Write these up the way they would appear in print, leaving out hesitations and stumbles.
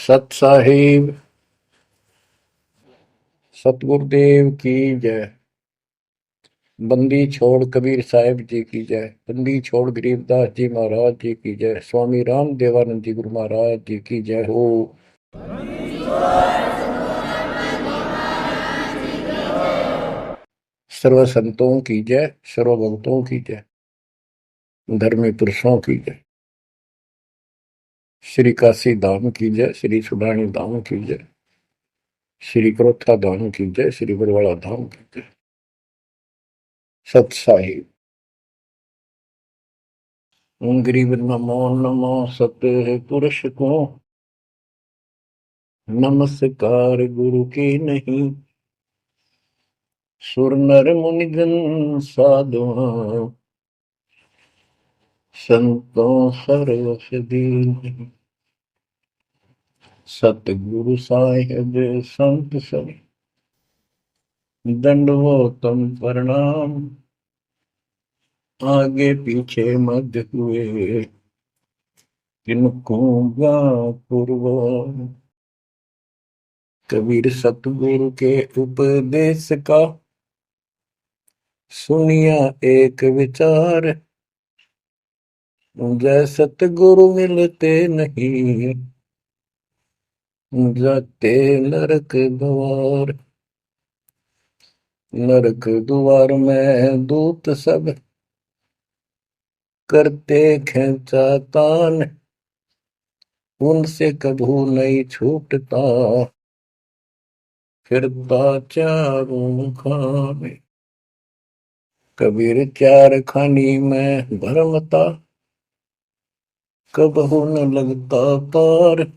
सत साहिब सतगुरुदेव की जय। बंदी छोड़ कबीर साहिब जी की जय। बंदी छोड़ गरीबदास जी महाराज जी की जय। स्वामी राम देवानंद जी गुरु महाराज जी की जय हो। सर्व संतों की जय, सर्व भक्तों की जय, धर्मी पुरुषों की जय। श्री काशी धाम की जय, श्री सुडानी धाम की जय, श्री क्रोथा धाम की जय, श्री बरवाड़ा धाम की जय। सत साहिब गरीब नमो नमो सत पुरुष को नमस्कार गुरु की नहीं। सुर नर मुनिजन साधुआ संतों सर्वस दीन। सतगुरु साहिब संत सब दंडवतम प्रणाम। आगे पीछे मध्य हुए किनको पूर्व। कबीर सतगुरु के उपदेश का सुनिया एक विचार। जय सतगुरु मिलते नहीं जाते नरक द्वार। नरक द्वार में दूत सब करते खेचा तान। उनसे कभू नहीं छूटता फिरता चारों खाने। कबीर चार खानी में भरमता कबहू न लगता पार।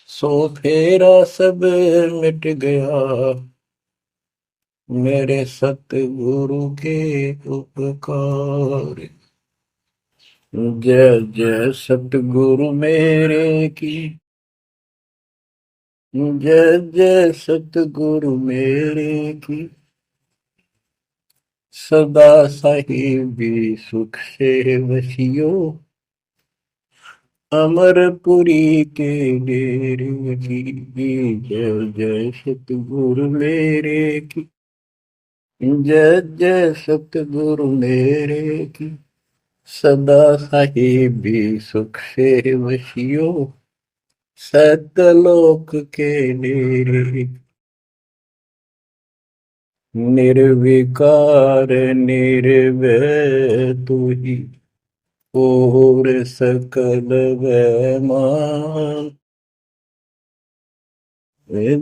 सो फेरा सब मिट गया मेरे सतगुरु के उपकार। जय जय सतगुरु मेरे की जय जय सतगुरु मेरे की। सदा साहिबी सुख से वसियो अमरपुरी के डेरे की। जय जय सतगुरु मेरे की जय जय सतगुरु मेरे की। सदा साहिबी सुख से वसियो सतलोक के डेरे। निर्विकार निर्भय तू ही और सकल वैमान।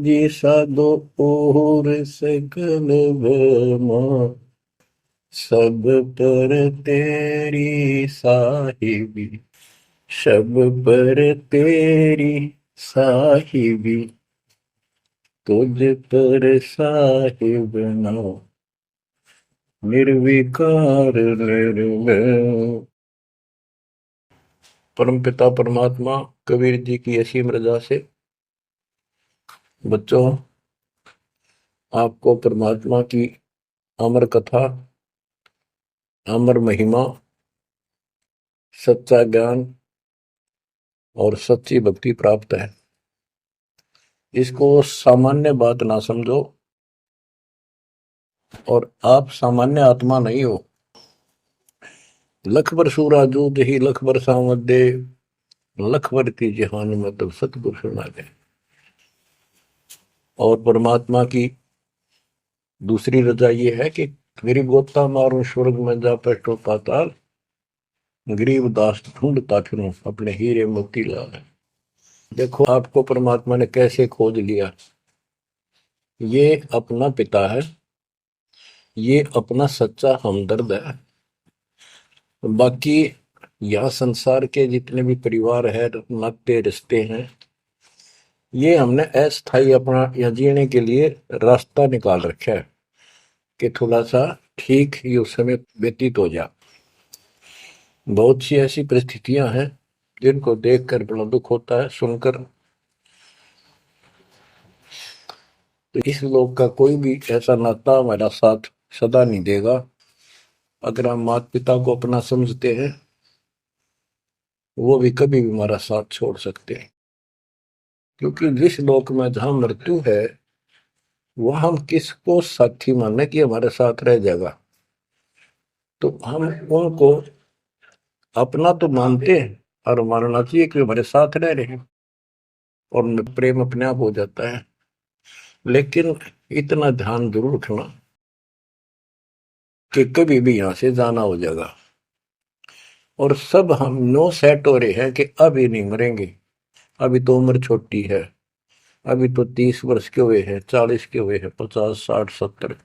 जी साधो और सकल वैमान। सब पर तेरी साहिबी सब पर तेरी साहिबी। तुझ पर साहिब ना निर्विकार निर्भय। परमपिता परमात्मा कबीर जी की असीम रजा से बच्चों आपको परमात्मा की अमर कथा, अमर महिमा, सच्चा ज्ञान और सच्ची भक्ति प्राप्त है। इसको सामान्य बात ना समझो और आप सामान्य आत्मा नहीं हो। लख बर सूरा जूद ही लख बर सावत दे। लख बर की जहान में तब सतगुरु सुना दे। और परमात्मा की दूसरी रजा ये है कि गरीब गोता मारू स्वर्ग में जा पैठो पाताल। गरीब दास ढूंढता फिरूं अपने हीरे मोती लाल। देखो आपको परमात्मा ने कैसे खोज लिया। ये अपना पिता है, ये अपना सच्चा हमदर्द है। बाकी यह संसार के जितने भी परिवार है, नाते रिश्ते हैं, ये हमने अस्थाई अपना या जीने के लिए रास्ता निकाल रखा है कि थोड़ा सा ठीक ही उस समय व्यतीत हो जा। बहुत सी ऐसी परिस्थितियां हैं जिनको देखकर बड़ा दुख होता है सुनकर। तो इस लोक का कोई भी ऐसा नाता हमारा साथ सदा नहीं देगा। अगर हम माता पिता को अपना समझते हैं वो भी कभी भी हमारा साथ छोड़ सकते हैं। क्योंकि जिस लोक में जहां मृत्यु है वह हम किसको साथी माने कि हमारे साथ रह जाएगा, तो हम उनको अपना तो मानते हैं और मानना चाहिए कि हमारे साथ रह रहे हैं और प्रेम अपने आप हो जाता है। लेकिन इतना ध्यान जरूर रखना कि कभी भी यहां से जाना हो जाएगा। और सब हम नो सेट हो रहे हैं कि अभी नहीं मरेंगे, अभी तो उम्र छोटी है, अभी तो 30 वर्ष के हुए हैं, 40 के हुए हैं, 50 60 70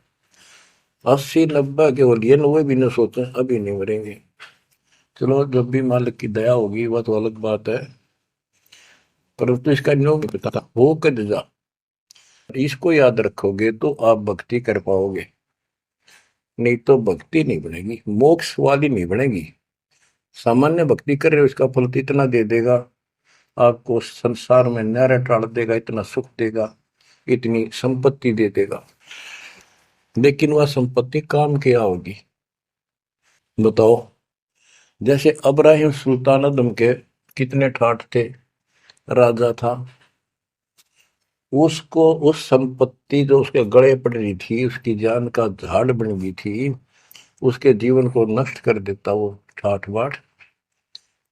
80 90 के हो लिए, वो भी न सोचे अभी नहीं मरेंगे। चलो जब भी मालिक की दया होगी वह तो अलग बात है, परंतु इसका नियम नहीं पता था हो कर जा। इसको याद रखोगे तो आप भक्ति कर पाओगे, नहीं तो भक्ति नहीं बनेगी, मोक्ष वाली नहीं बनेगी। सामान्य भक्ति कर रहे हो इसका फल तो इतना दे देगा, आपको संसार में नहरें टाल देगा, इतना सुख देगा, इतनी संपत्ति दे देगा, लेकिन वह संपत्ति काम क्या होगी बताओ। जैसे अब्राहिम सुल्तानदम के कितने ठाठ थे, राजा था, उसको उस संपत्ति जो उसके गले पड़ रही थी, उसकी जान का झाड़ बन गई थी, उसके जीवन को नष्ट कर देता वो ठाठ बाट,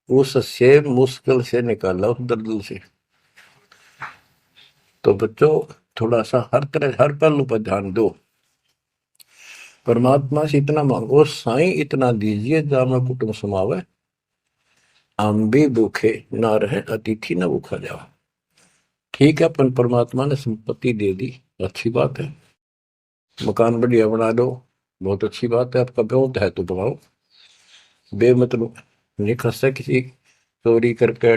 उससे मुश्किल से निकाला उस दलदल से। तो बच्चों थोड़ा सा हर तरह हर पहलू पर ध्यान दो, परमात्मा से इतना मांगो, साईं इतना दीजिए जामा कुटुंब समावे, हम भी भूखे ना रहे अतिथि न भूखा जाओ। ठीक है, अपन परमात्मा ने संपत्ति दे दी, अच्छी बात है, मकान बढ़िया बना दो, बहुत अच्छी बात है, आपका ब्योत है तो बनाओ, बेमतलब नहीं खसता किसी चोरी करके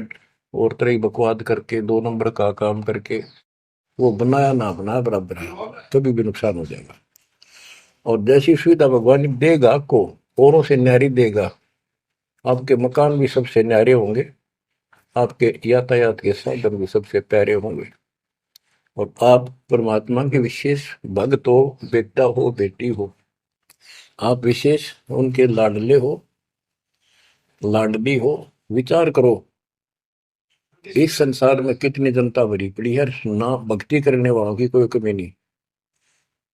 और तरह ही बकवाद करके 2 नंबर का काम करके, वो बनाया ना बनाया बराबर है, कभी भी नुकसान हो जाएगा। और जैसी सुविधा भगवान देगा आपको, औरों से न्यारी देगा, आपके मकान भी सबसे न्यारे होंगे, आपके यातायात के साधन भी सबसे प्यारे होंगे, और आप परमात्मा के विशेष भक्त हो, बेटा हो बेटी हो, आप विशेष उनके लाडले हो लाडली हो। विचार करो इस संसार में कितनी जनता भरी पड़ी है, ना भक्ति करने वालों की कोई कमी नहीं,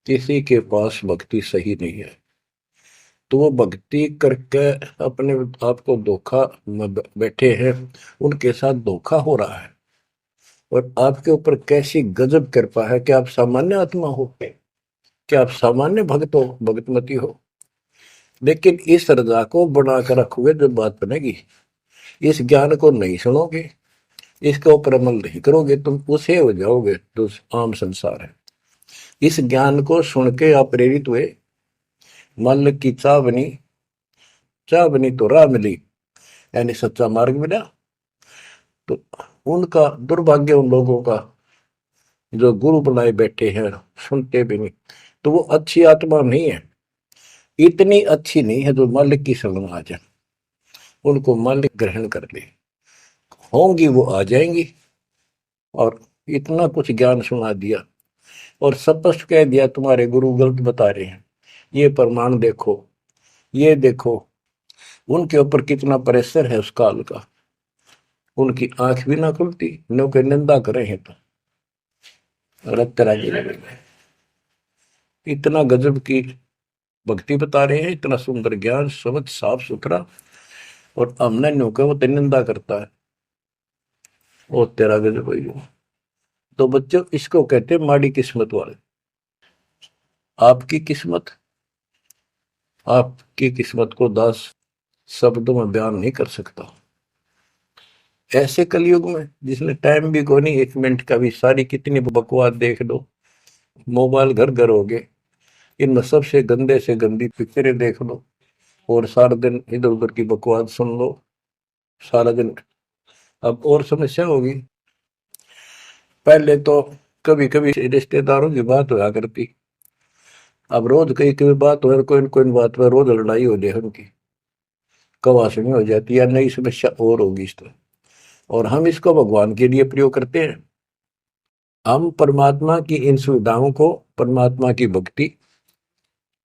किसी के पास भक्ति सही नहीं है, तो वो भक्ति करके अपने आप को धोखा में बैठे हैं, उनके साथ धोखा हो रहा है। और आपके ऊपर कैसी गजब कृपा है कि आप सामान्य आत्मा हो, कि आप सामान्य भक्त हो, भगतमती हो, लेकिन इस रजा को बनाकर रखोगे जब बात बनेगी, इस ज्ञान को नहीं सुनोगे, इसके ऊपर अमल नहीं करोगे, तुम उसे हो जाओगे जो आम संसार है। इस ज्ञान को सुन के आप प्रेरित हुए, मालिक की चाह बनी तो राह मिली, यानी सच्चा मार्ग मिला। तो उनका दुर्भाग्य उन लोगों का जो गुरु बनाए बैठे हैं, सुनते भी नहीं, तो वो अच्छी आत्मा नहीं है, इतनी अच्छी नहीं है जो मालिक की शरण आ जाए, उनको मालिक ग्रहण कर ले, होंगी वो आ जाएंगी। और इतना कुछ ज्ञान सुना दिया और स्पष्ट कह दिया तुम्हारे गुरु गलत बता रहे हैं, ये प्रमाण देखो, ये देखो, उनके ऊपर कितना प्रेशर है उस काल का, उनकी आंख भी ना खुलती, नो के निंदा करे हैं तो अलग तरह की लगेगा। इतना गजब की भक्ति बता रहे हैं, इतना सुंदर ज्ञान, समझ साफ सुथरा, और हमने न्यू के वो निंदा करता है, वो तेरा गजब है। तो बच्चों इसको कहते हैं माड़ी किस्मत वाले। आपकी किस्मत, आपकी किस्मत को 10 शब्दों में बयान नहीं कर सकता। ऐसे कलयुग में जिसने टाइम भी को नहीं, 1 मिनट का भी, सारी कितनी बकवास देख लो, मोबाइल घर घर हो गए, इनमें सबसे गंदे से गंदी पिक्चरें देख लो, और सारा दिन इधर उधर की बकवास सुन लो सारा दिन। अब और समस्या होगी, पहले तो कभी कभी रिश्तेदारों की बात होया करती, अब रोज कई कभी बात हो, कोई न कोई बात पर रोज लड़ाई हो जाए उनकी, कवासनी हो जाती है, नई समस्या और होगी इस तरह। और हम इसको भगवान के लिए प्रयोग करते हैं, हम परमात्मा की इन सुविधाओं को परमात्मा की भक्ति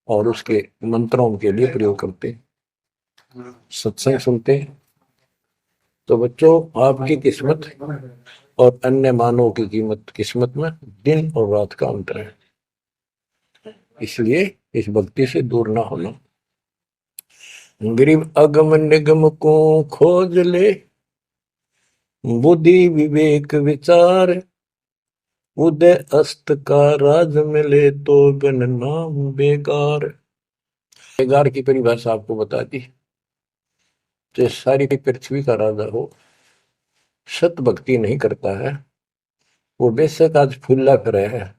और उसके मंत्रों के लिए प्रयोग करते हैं, सत्संग सुनते हैं। तो बच्चों आपकी किस्मत और अन्य मानव की कीमत किस्मत में दिन और रात का अंतर है। इसलिए इस भक्ति से दूर ना होना। गरीब अगम निगम को खोज ले, बुद्धि विवेक विचार, उदय अस्त का राज मिले तो बिन नाम बेगार। बेगार की परिभाषा आपको बता दी। जो सारी पृथ्वी का राजा हो, सत भक्ति नहीं करता है, वो बेशक आज फुल्ला करे है,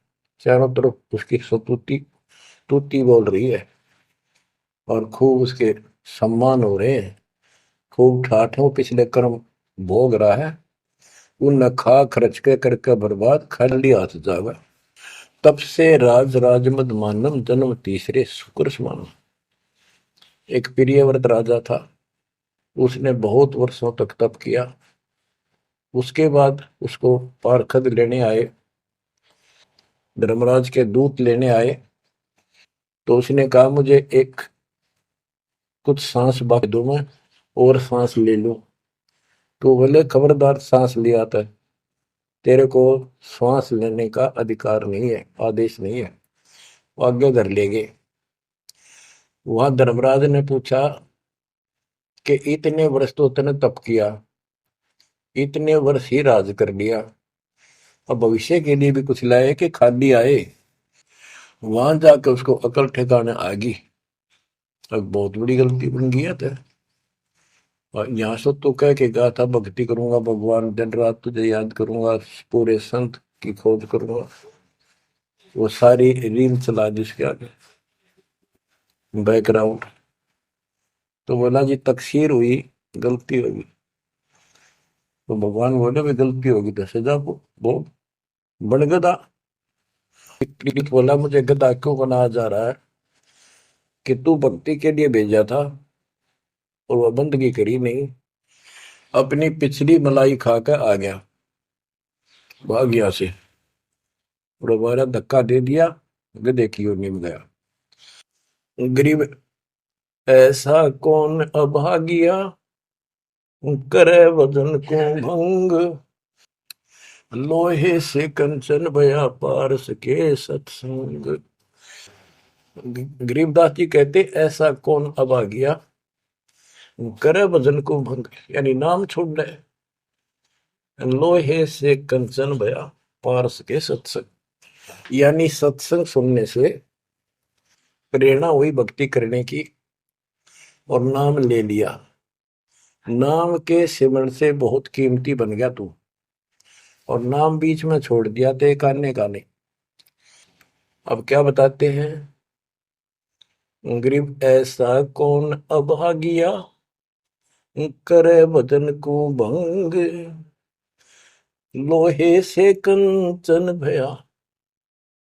चारों तरफ उसकी सतुति तूती बोल रही है और खूब उसके सम्मान हो रहे हैं, खूब ठाठों पिछले कर्म भोग रहा है, उन खा खर्च के करके बर्बाद खाली हाथ जावा। तब से राज राजमद मानम जन्म तीसरे शुक्र समान। एक प्रियव्रत राजा था, उसने बहुत वर्षों तक तप किया। उसके बाद उसको पार्षद लेने आए, धर्मराज के दूत लेने आए, तो उसने कहा मुझे एक कुछ सांस बाकी दो, मैं और सांस ले लूं। तो बोले खबरदार, सांस लिया था, तेरे को सांस लेने का अधिकार नहीं है, आदेश नहीं है, आज्ञा कर लेंगे। वहां धर्मराज ने पूछा कि इतने वर्ष तो तने तप किया, इतने वर्ष ही राज कर लिया, अब भविष्य के लिए भी कुछ लाए कि खाली आए। वहां जाकर उसको अकल ठिकाने आ गई, अब बहुत बड़ी गलती बन गई है। तो और यहाँ से तो कह के गया था भक्ति करूंगा भगवान, दिन रात तुझे याद करूंगा, पूरे संत की खोज करूंगा, वो सारी रील चला दी उसके आगे बैकग्राउंड। तो बोला जी तकसीर हुई, गलती होगी। तो भगवान बोले भी गलती होगी तो सजा वो बन गधा। बोला मुझे गधा क्यों बनाया जा रहा है कि तू भक्ति के लिए भेजा था और वह बंदगी करी नहीं, अपनी पिछली मलाई खाकर आ गया, भाग गया से, और हमारा धक्का दे दिया, गधे की ओर निम गया। गरीब ऐसा कौन अभागिया, करे वजन को भंग, लोहे से कंचन भया पारस के सत्संग। गरीबदास जी कहते ऐसा कौन अभागिया, करे वजन को भंग, यानी नाम छोड़ दे, लोहे से कंचन भया पारस के सत्संग, यानी सत्संग सुनने से प्रेरणा हुई भक्ति करने की और नाम ले लिया। नाम के सिमरण से बहुत कीमती बन गया तू, और नाम बीच में छोड़ दिया तो एक आने का नहीं। अब क्या बताते हैं, गरीब ऐसा कौन अभागिया, करे वजन को भंग, लोहे से कंचन भया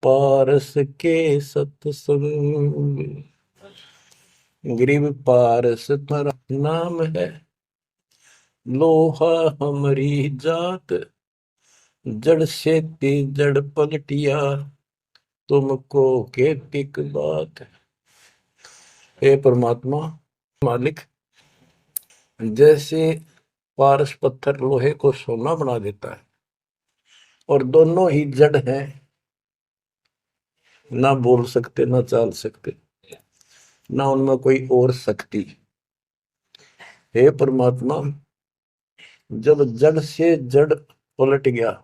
पारस के सत्संग। गरीब पारस तुम्हारा नाम है, लोहा हमारी जात, जड़ से ती जड़ पलटिया, तुमको केतिक बात। हे परमात्मा मालिक, जैसे पारस पत्थर लोहे को सोना बना देता है और दोनों ही जड़ हैं, ना बोल सकते ना चाल सकते, ना उनमें कोई और शक्ति। हे परमात्मा, जब जड़ से जड़ पलट गया,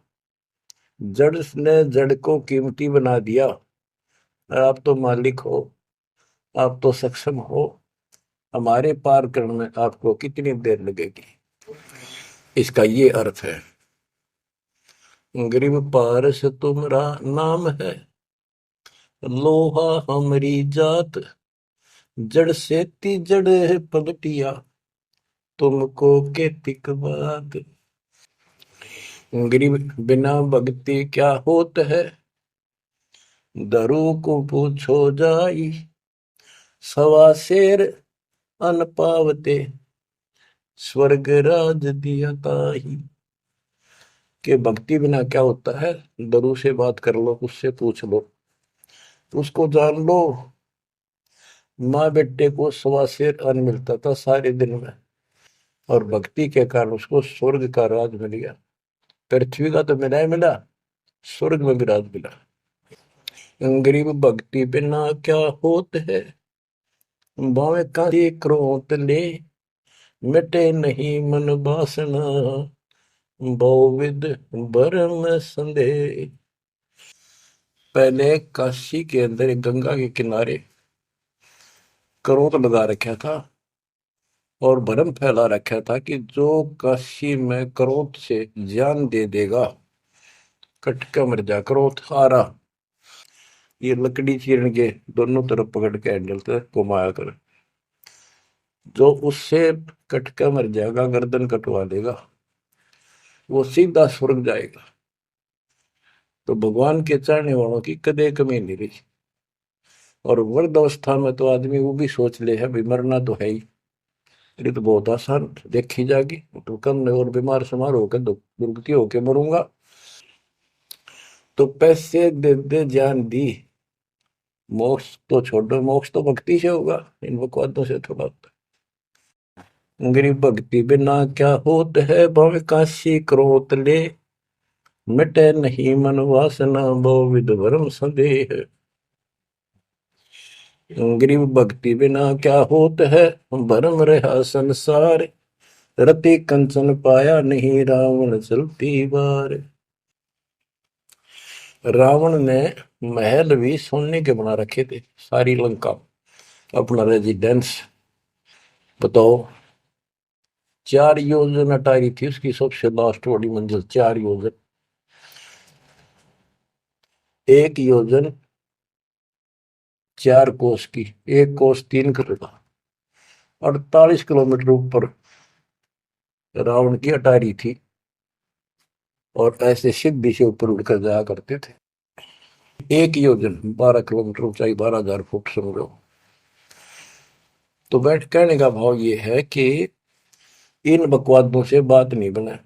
जड़ ने जड़ को कीमती बना दिया, आप तो मालिक हो, आप तो सक्षम हो, हमारे पार करने में आपको कितनी देर लगेगी। इसका ये अर्थ है, गरीब पारस तुम्हारा नाम है, लोहा हमारी जात, जड़ से ती जड़ पलटिया, तुमको केतिक बात। गरीब बिना भक्ति क्या होत है, दरू को पूछो जाई, सवा शेर अन पावते, स्वर्ग राज दिया ताही। के भक्ति बिना क्या होता है, दरू से बात कर लो, उससे पूछ लो, उसको जान लो। माँ बेटे को सवा शेर अन्न मिलता था सारे दिन में, और भक्ति के कारण उसको स्वर्ग का राज मिल गया। पृथ्वी का तो मिला ही मिला, स्वर्ग में भी राज मिला। गरीब भक्ति बिना क्या होत है, भावे का क्रोध ले, मिटे नहीं मन वासना, बहुविध भरम संदेह। पहले काशी के अंदर एक गंगा के किनारे क्रोध लगा रखा था और भरम फैला रखा था कि जो काशी में क्रोध से जान दे देगा, कटका मर जा। क्रोध आ रहा, ये लकड़ी चीरन के दोनों तरफ पकड़ के हैंडल से घुमाया कर, जो उससे कटका मर जाएगा, गर्दन कटवा देगा, वो सीधा स्वर्ग जाएगा। तो भगवान के चाहने वालों की कदे कमी नहीं रही। और वृद्ध अवस्था में तो आदमी वो भी सोच ले है भाई मरना तो है ही, ये तो बहुत आसान देखी जाएगी, तो कम और बीमार समार होकर दुर्गति होके मरूंगा। तो पैसे दे दे जान दी, मोक्ष तो छोड़ो, मोक्ष तो भक्ति से होगा, इन बकवादों से थोड़ा होता है। गरीब भक्ति बिना क्या होत है, भव काशी क्रोत ले, मिटे नहीं मन वासना, बहुविध भरम संदेह। गरीब भक्ति बिना क्या होत है, भरम रहा संसार, रति कंचन पाया नहीं, रावण चलती बार। रावण ने महल भी सोने के बना रखे थे, सारी लंका अपना रेजिडेंस। बताओ, 4 योजन अटारी थी उसकी सबसे लास्ट वाली मंजिल, 4 योजन। 1 योजन 4 कोस की, 1 कोस 3 करोड़, 48 किलोमीटर ऊपर रावण की अटारी थी। और ऐसे सीधी से ऊपर उड़कर जाया करते थे। 1 योजन 12 किलोमीटर ऊंचाई, 12,000 फुट समझो। तो बैठ कहने का भाव ये है कि इन बकवादों से बात नहीं बना।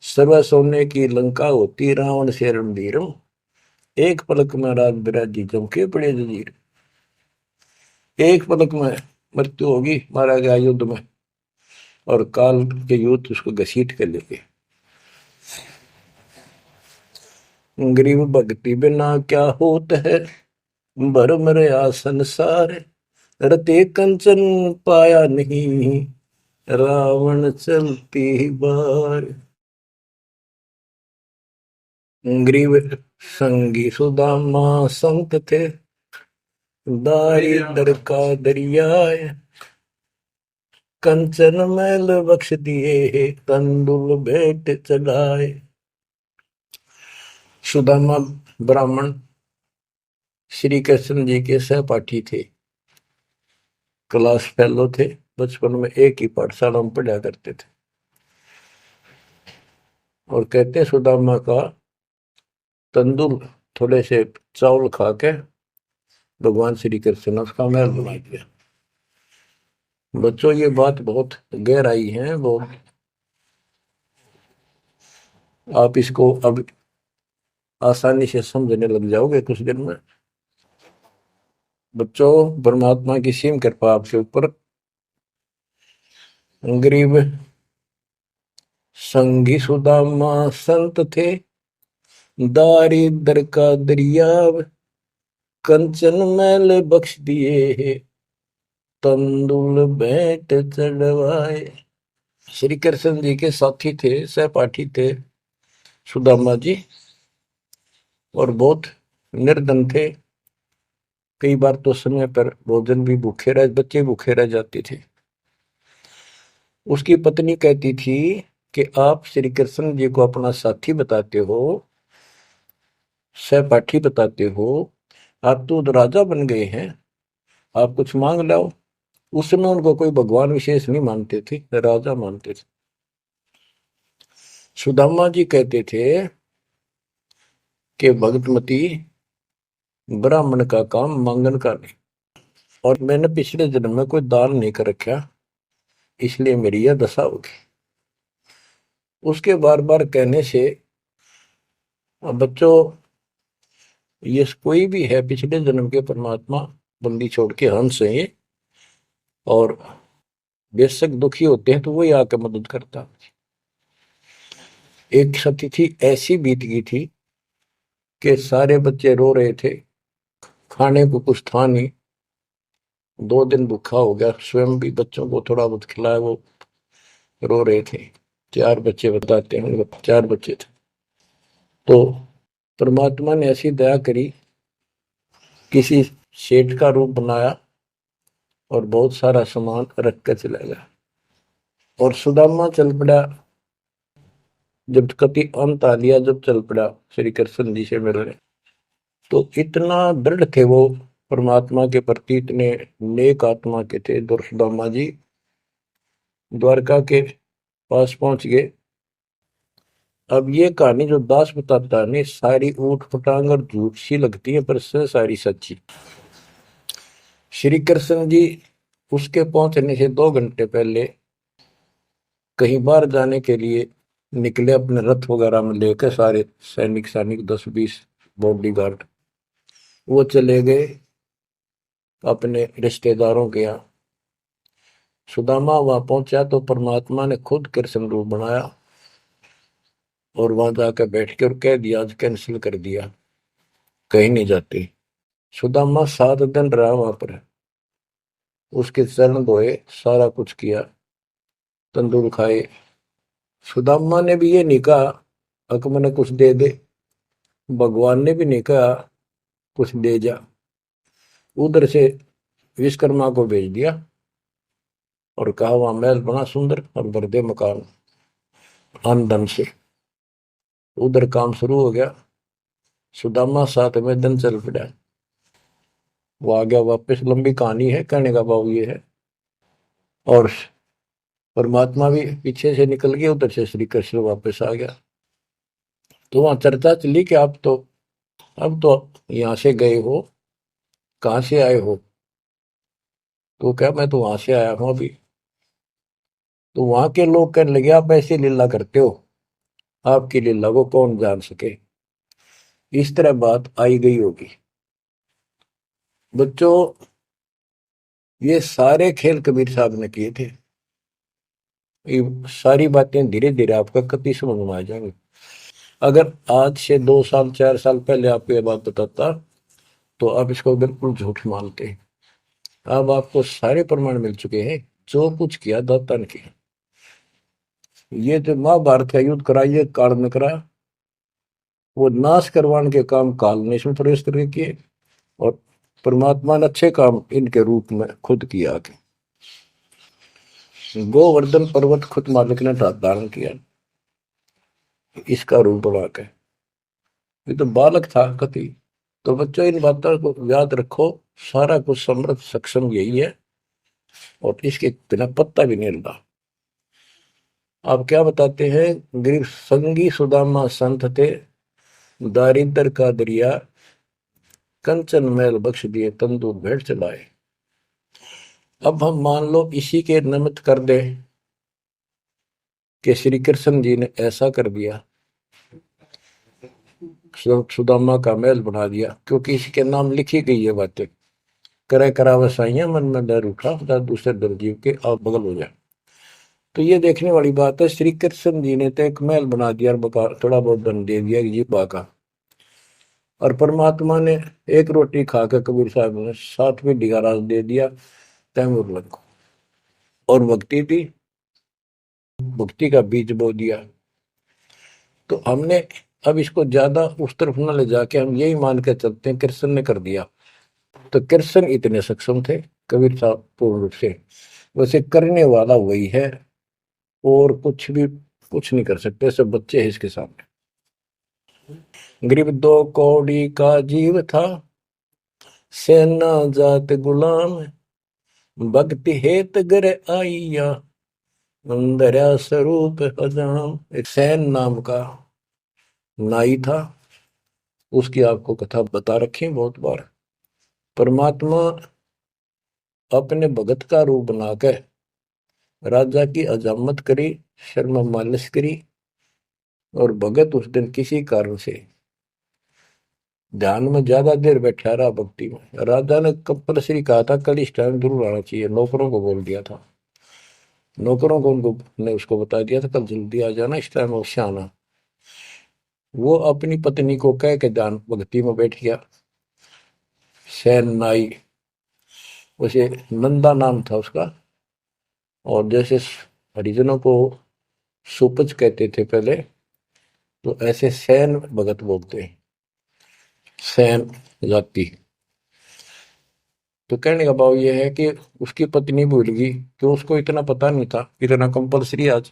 सर्व सोने की लंका होती, रावण से रणधीरम, एक पलक में राज बिराजी चमके पड़े जजीर। एक पलक में मृत्यु होगी, मारा गया युद्ध में, और काल के युद्ध उसको घसीट कर लेके। गरीब भक्ति बिना क्या होत है, भरम रहा संसार, रते कंचन पाया नहीं, रावण चलती बार। गरीब संगी सुदामा संत थे, दारिद्र का दरिया, कंचन मैल बख्श दिए, तंदुल भेंट चढ़ाए। सुदामा ब्राह्मण श्री कृष्ण जी के सहपाठी थे, क्लास फेलो थे, बचपन में एक ही पाठशाला में पढ़ा करते थे। और कहते सुदामा का तंदुल थोड़े से चावल खा के भगवान श्री कृष्ण ने उसका महल बना दिया। बच्चों, ये बात बहुत गहराई है, वो आप इसको अब आसानी से समझने लग जाओगे कुछ दिन में। बच्चों, परमात्मा की सीम कृपा आपके ऊपर। गरीब संगी सुदामा संत थे, दारिद्र का दरिया, कंचन मैल बख्श दिए, तंदुल भेंट चढ़वाए। श्री कृष्ण जी के साथी थे, सहपाठी थे सुदामा जी, और बहुत निर्धन थे। कई बार तो समय पर भोजन भी भूखे रह, बच्चे भूखे रह जाते थे। उसकी पत्नी कहती थी कि आप श्री कृष्ण जी को अपना साथी बताते हो, सहपाठी बताते हो, आप तो राजा बन गए हैं, आप कुछ मांग लाओ। उस समय उनको कोई भगवान विशेष नहीं मानते थे, राजा मानते थे। सुदामा जी कहते थे कि भगतमती, ब्राह्मण का काम मांगन का नहीं, और मैंने पिछले जन्म में कोई दान नहीं कर रखा, इसलिए मेरी यह दशा होगी। उसके बार बार कहने से बच्चों, ये कोई भी है पिछले जन्म के परमात्मा बंदी छोड़ के हंस है ये, और बेशक दुखी होते हैं तो वही आकर मदद करता। एक सतिथि ऐसी बीत गई थी कि सारे बच्चे रो रहे थे, खाने को कुछ था नहीं, 2 दिन भूखा हो गया, स्वयं भी बच्चों को थोड़ा बहुत खिलाया, वो रो रहे थे। 4 बच्चे बताते हैं, 4 बच्चे थे। तो परमात्मा ने ऐसी दया करी, किसी सेठ का रूप बनाया और बहुत सारा सामान रख कर चला गया। और सुदामा चल पड़ा, जब कति अंत आ लिया, जब चल पड़ा श्री कृष्ण जी से मिलने, तो इतना दृढ़ थे वो परमात्मा के प्रति, इतने नेक आत्मा के थे। सुदामा जी द्वारका के पास पहुंच गए। अब ये कहानी जो दास बताता है ना, सारी ऊट पटांग और झूठ सी लगती है, पर सारी सच्ची। श्री कृष्ण जी उसके पहुंचने से 2 घंटे पहले कहीं बाहर जाने के लिए निकले, अपने रथ वगैरह में लेकर सारे सैनिक सैनिक 10-20 बॉडी गार्ड, वो चले गए अपने रिश्तेदारों के यहाँ। सुदामा वहां पहुंचा तो परमात्मा ने खुद कृष्ण रूप बनाया और वहां जाकर बैठ के और कह दिया, आज कैंसिल कर दिया, कहीं नहीं जाते। सुदामा 7 दिन रहा वहां पर, उसके चरण धोए, सारा कुछ किया, तंदूर खाए। सुदामा ने भी ये नहीं कहा अक मैंने कुछ दे दे, भगवान ने भी नहीं कहा कुछ दे जा। उधर से विश्वकर्मा को भेज दिया और कहा वहां महल बना सुंदर और भर दे मकान आमदन से। उधर काम शुरू हो गया। सुदामा 7वें दिन चल पड़ा, वो आ गया वापस। लंबी कहानी है, कहने का भाव ये है। और परमात्मा भी पीछे से निकल गया, उधर से श्री कृष्ण वापस आ गया। तो वहां चर्चा चली कि आप तो अब तो यहां से गए हो, कहां से आए हो? तो क्या मैं तो वहां से आया हूं अभी। तो वहां के लोग कहने लगे, आप ऐसी लीला करते हो, आपकी लीला को कौन जान सके। इस तरह बात आई गई होगी। बच्चों, ये सारे खेल कबीर साहब ने किए थे। ये सारी बातें धीरे धीरे आपका कति समझ में आ जाएंगी। अगर आज से 2 साल 4 साल पहले आपको ये बात बताता तो आप इसको बिल्कुल झूठ मानते। अब आपको सारे प्रमाण मिल चुके हैं, जो कुछ किया दाता ने किया। ये जो महाभारत का युद्ध करा, ये काल में करा, वो नाश करवाने के काम काल ने इसमें प्रवेश करके किए, और परमात्मा ने अच्छे काम इनके रूप में खुद किया। गोवर्धन पर्वत खुद मालिक ने धारण किया, इसका रूप बना के। ये तो बालक था कति। तो बच्चों, इन बातों को याद रखो, सारा कुछ समृद्ध सक्षम यही है, और इसके बिना पत्ता भी नहीं हिलता। आप क्या बताते हैं, गरीब संगी सुदामा संत थे, दारिद्र का दरिया कंचन मैल बख्श दिए, तंदूर भेंट चलाए। अब हम मान लो इसी के निमित्त कर दे कि श्री कृष्ण जी ने ऐसा कर दिया, सुदामा का महल बना दिया, क्योंकि इसके नाम लिखी गई है बातें। करे करा वसाइया मन में डर उठा, दूसरे दरजीव के आप बगल हो जाए। तो ये देखने वाली बात है। श्री कृष्ण जी ने तो एक महल बना दिया और थोड़ा बहुत धन दे दिया जी का, और परमात्मा ने एक रोटी खाकर कबीर साहब ने 7वीं राज दे दिया तैमूर को, और भक्ति थी, भक्ति का बीज बो दिया। तो हमने अब इसको ज्यादा उस तरफ न ले जाके हम यही मान के चलते हैं कृष्ण ने कर दिया। तो कृष्ण इतने सक्षम थे, कबीर साहब पूर्ण रूप से। वैसे करने वाला वही है, और कुछ नहीं कर सकते, सब बच्चे हैं इसके सामने। गरीब 2 कौड़ी का जीव था, सेना जात गुलाम, भक्ति हेत गर आइया, अंदर स्वरूप हजाम। एक सैन नाम का नाई था, उसकी आपको कथा बता रखी बहुत बार। परमात्मा अपने भगत का रूप बनाकर राजा की अजामत करी, शर्मा मालिश करी, और भगत उस दिन किसी कारण से ध्यान में ज्यादा देर बैठा रहा, भक्ति में। राजा ने कंपल्सरी कहा था कल इस टाइम जरूर आना चाहिए, नौकरों को बोल दिया था। नौकरों को उनको ने उसको बता दिया था कल जल्दी आ जाना, इस टाइम अवश्य आना। वो अपनी पत्नी को कह के ध्यान भक्ति में बैठ गया। सैन नाई, उसे नंदा नाम था उसका। और जैसे हरिजनों को सुपच कहते थे पहले, तो ऐसे सैन भगत बोलते हैं, सैन जाति। तो कहने का भाव ये है कि उसकी पत्नी भूल गई कि उसको इतना पता नहीं था, इतना कंपलसरी आज।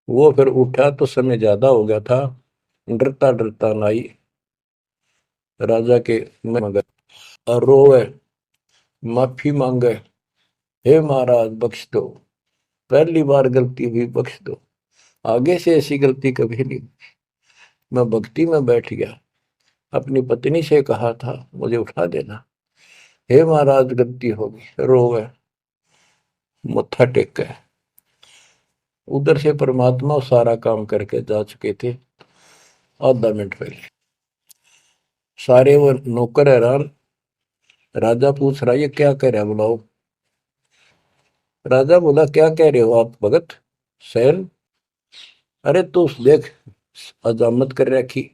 वो फिर उठा तो समय ज्यादा हो गया था, डरता डरता नाई राजा के मगर और रोए, माफी मांगे, हे महाराज बख्श दो, पहली बार गलती हुई, बख्श दो, आगे से ऐसी गलती कभी नहीं। मैं भक्ति में बैठ गया, अपनी पत्नी से कहा था मुझे उठा देना, हे महाराज गलती होगी, रोए, मत्था टेक। उधर से परमात्मा सारा काम करके जा चुके थे आधा मिनट पहले। सारे वो नौकर हैरान। राजा पूछ रहा, ये क्या कह रहा है, बुलाओ। राजा बोला, क्या कह रहे हो आप भगत सैन? अरे तू देख, अजामत कर रखी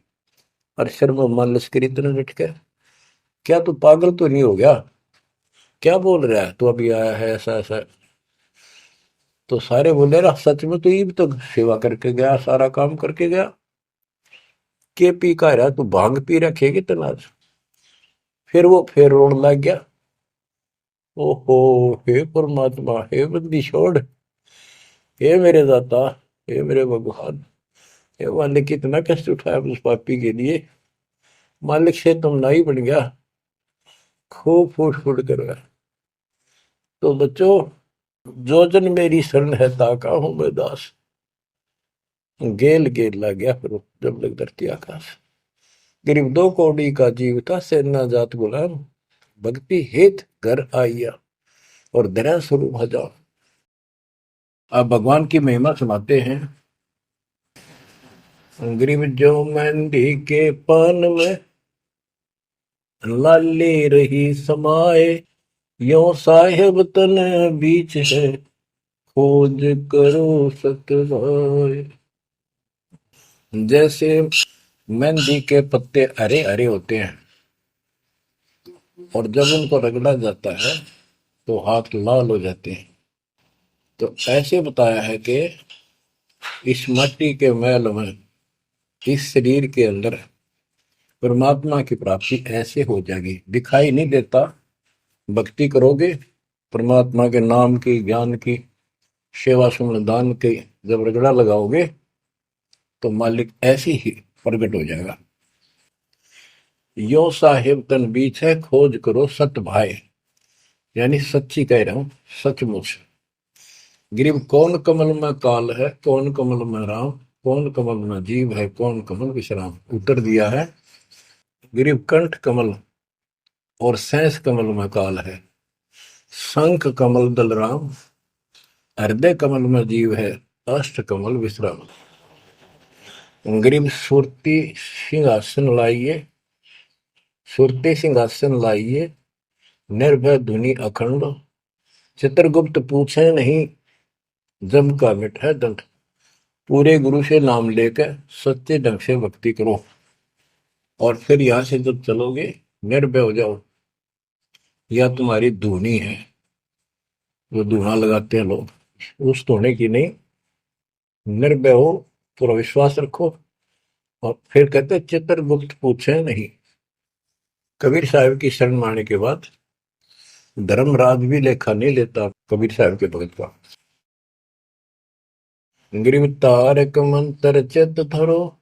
और शर्म मान लश्करी इतना डट के, क्या तू पागल तो नहीं हो गया? क्या बोल रहा है तू, अभी आया है ऐसा ऐसा? तो सारे बोले, रहा सच में तो ये भी तो सेवा करके गया, सारा काम करके गया, के पी का रहा तू, भांग पी रखेगी तनाज। फिर वो फिर रोने लग गया, ओहो, हे परमात्मा, हे बंदी छोड़, हे मेरे दाता, हे मेरे भगवान, हे मालिक, कितना कष्ट उठाया उस पापी के लिए, मालिक से तुम नहीं बन गया, खूब फूट फूट कर रहा। तो बच्चों, जो जन मेरी शरण है ताका हूं मैं दास। गेल गेल लग गया फिर जब लग धरती आकाश। गरीब दो कौड़ी का जीव था, सेना जात गुलाम, भक्ति हेत घर आइया और दया स्वरूप हजार। आप भगवान की महिमा सुनाते हैं। गरीब जो मेहंदी के पान में लाली रही समाए, यो साहेब तन बीच है, खोज करो सतवाए। जैसे मेहंदी के पत्ते हरे हरे होते हैं और जब उनको रगड़ा जाता है तो हाथ लाल हो जाते हैं, तो ऐसे बताया है कि इस मट्टी के मैल में, इस शरीर के अंदर परमात्मा की प्राप्ति ऐसे हो जाएगी, दिखाई नहीं देता। भक्ति करोगे, परमात्मा के नाम की, ज्ञान की, सेवा सुमन दान की जब रगड़ा लगाओगे तो मालिक ऐसे ही प्रकट हो जाएगा। यो साहिब तन बीच है, खोज करो सत भाई, यानी सच्ची कह रहा हूं, सचमुच। गिरिव कौन कमल में काल है, कौन कमल में राम, कौन कमल में जीव है, कौन कमल विश्राम। उत्तर दिया है, गिरिव कंठ कमल और सैंस कमल में काल है, शंख कमल दल राम, हृदय कमल में जीव है, अष्ट कमल विश्राम। गिरिव सुरती सिंहासन लाइए, सुरती सिंहासन लाइए, निर्भय धुनि अखंड, चित्रगुप्त पूछे नहीं, जम का मिट है दंड। पूरे गुरु से नाम लेकर सच्चे ढंग से भक्ति करो और फिर यहां से जब चलोगे निर्भय हो जाओ। या तुम्हारी धुनी है, जो धुना लगाते हैं लोग, उस धुने की नहीं, निर्भय हो, पूरा विश्वास रखो। और फिर कहते चित्रगुप्त पूछे नहीं। कबीर साहब की शरण माने के बाद धर्मराज भी लेखा नहीं लेता कबीर साहब के भगत का। गिरिव तारक मंत्र चित धरो,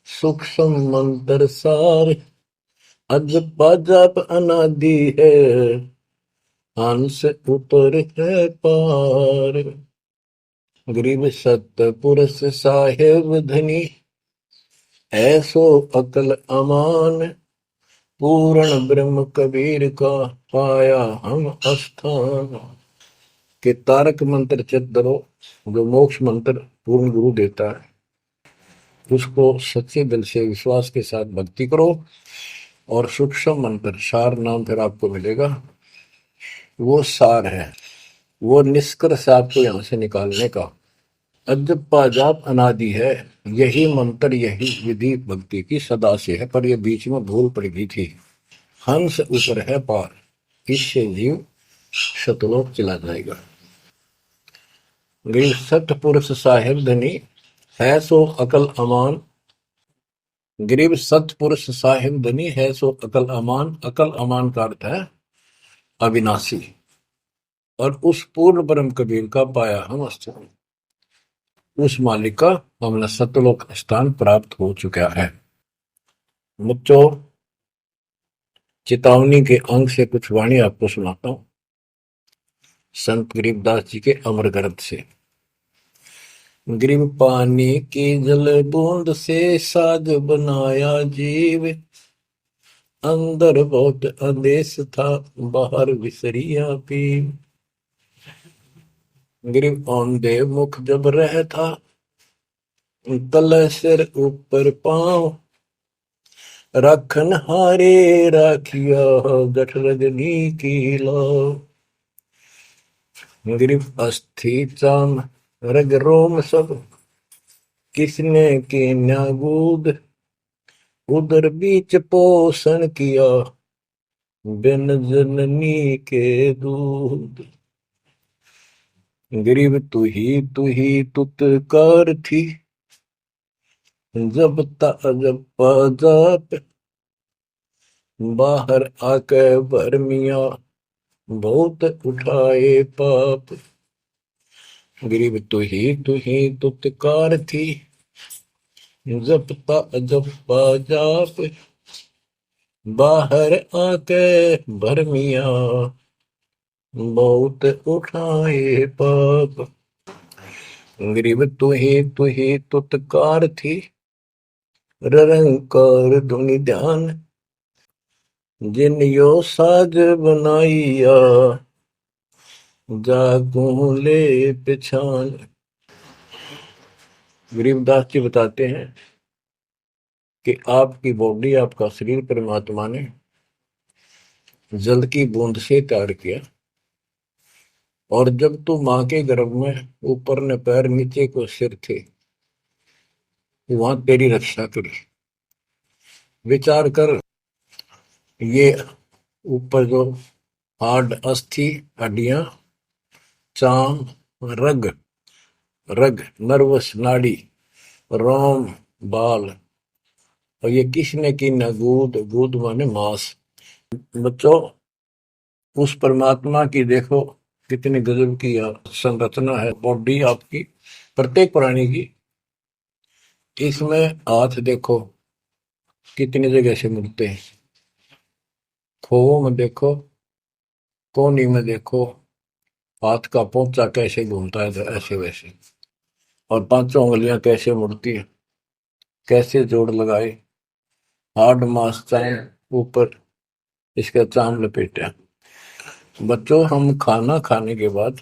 सूक्ष्म मंत्र सार, अज पाजप अनादि है, हंस ऊपर है पार। गरीब सत पुरुष साहेब धनी, ऐसो अकल अमान, पूर्ण ब्रह्म कबीर का पाया हम स्थान। के तारक मंत्र चित धरो, जो मोक्ष मंत्र पूर्ण गुरु देता है, उसको सच्चे दिल से विश्वास के साथ भक्ति करो। और सूक्ष्म मंत्र, सार नाम फिर आपको मिलेगा, वो सार है, वो निष्कर्ष आपको यहां से निकालने का। अजब पाजाब अनादि है, यही मंत्र यही विधि भक्ति की सदा से है। पर ये बीच में भूल पड़ गई थी। हंस ऊपर है पार, इससे जीव शतलोक चला जाएगा। गरीब सतपुरुष साहिब धनी, है सो अकल अमान। गरीब सतपुरुष साहिब धनी, है सो अकल अमान। अकल अमान का अर्थ है अविनाशी। और उस पूर्ण ब्रह्म कबीर का पाया हम अस्तित्व, उस मालिक का हमें सतलोक स्थान प्राप्त हो चुका है। बच्चों, चेतावनी के अंक से कुछ वाणी आपको सुनाता हूं संत गरीबदास जी के अमर ग्रंथ से। गरीब पानी की जल बूंद से साज बनाया जीव, अंदर बहुत आदेश था बाहर विसरिया पीव। गरीब औंधे मुख जब रह था, तल सिर ऊपर पांव, राखन हारे राखिया जठ रजनी की लाव। गरीब अस्थि चाम रग रोम सब, किसने की न्यागूद, उदर बीच पोषण किया बिन जननी के दूध। गरीब तू ही तुतकार थी, जब जब जाप, बाहर आके भरमिया बहुत उठाए पाप। गरीब तू ही तुतकार थी, जपता जपा जाप, बाहर आके भरमिया बहुत उठाए पाप। गरीब तू ही तुतकार थी, रंकार धुनि ध्यान, जिन यो साज बनाइया जागू ले पिछान। गरीबदास जी बताते हैं कि आपकी बॉडी, आपका शरीर परमात्मा ने जल की बूंद से तैयार किया। और जब तू मां के गर्भ में ऊपर ने पैर नीचे को सिर थे, वहां तेरी रक्षा करी। विचार कर, ये ऊपर जो हार्ड अस्थि हड्डियां, चाम, रग रग नर्वस नाड़ी, रोम बाल, और ये किसने की न गूद, गूद माने मांस। बच्चों, उस परमात्मा की देखो कितनी गजब की संरचना है बॉडी आपकी, प्रत्येक प्राणी की। इसमें हाथ देखो कितनी जगह से मुड़ते हैं, खोवों में देखो, कोहनी में देखो, हाथ का पोंचा कैसे घूमता है ऐसे वैसे, और पांचों उंगलियां कैसे मुड़ती है, कैसे जोड़ लगाए, हार्ड मास चाम ऊपर इसका चाम लपेटा। बच्चों, हम खाना खाने के बाद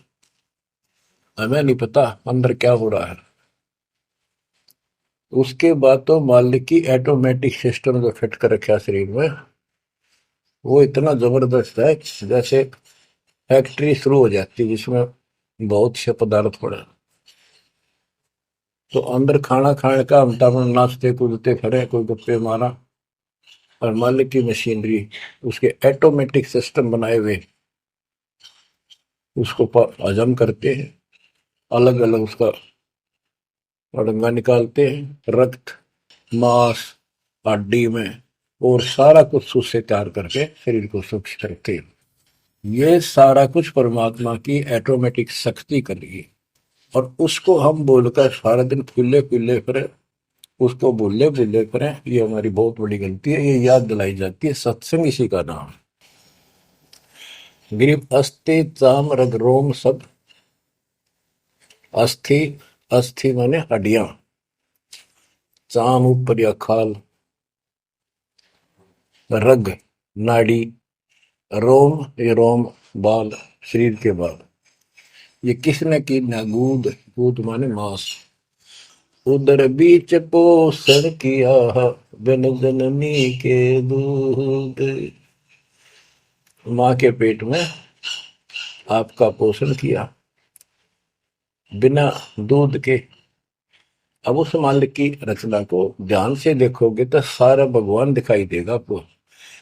हमें नहीं पता अंदर क्या हो रहा है। उसके बाद तो मालिक की ऑटोमेटिक सिस्टम जो फिट कर रखा शरीर में, वो इतना जबरदस्त है जैसे फैक्ट्री शुरू हो जाती है जिसमें बहुत से पदार्थ पड़े। तो अंदर खाना खाने का हम नाचते कूदते खड़े, कोई गप्पे मारा, और मालिक की मशीनरी उसके ऑटोमेटिक सिस्टम बनाए हुए उसको हजम करते हैं, अलग अलग उसका अड़ंगा निकालते हैं, रक्त मांस हड्डी में, और सारा कुछ उससे तैयार करके शरीर को सुरक्षित रखते हैं। ये सारा कुछ परमात्मा की ऑटोमेटिक शक्ति कर रही है। और उसको हम बोलकर सारा दिन फुल्ले फुल्ले फिरे, उसको भूले भूले करें, ये हमारी बहुत बड़ी गलती है। ये याद दिलाई जाती है, सत्संग इसी का नाम है। गरीब अस्थि चाम रग रोम सब, अस्थि अस्थि माने हड्डियां, चाम ऊपर या खाल, रग नाड़ी, रोम ये रोम बाल, शरीर के बाल, ये किसने की ना गूद, गूद माने मांस, उदर बीच पोषण किया बिन जननी के दूध। मां के पेट में आपका पोषण किया बिना दूध के, अब उस मालिक की रचना को ध्यान से देखोगे तो सारा भगवान दिखाई देगा आपको।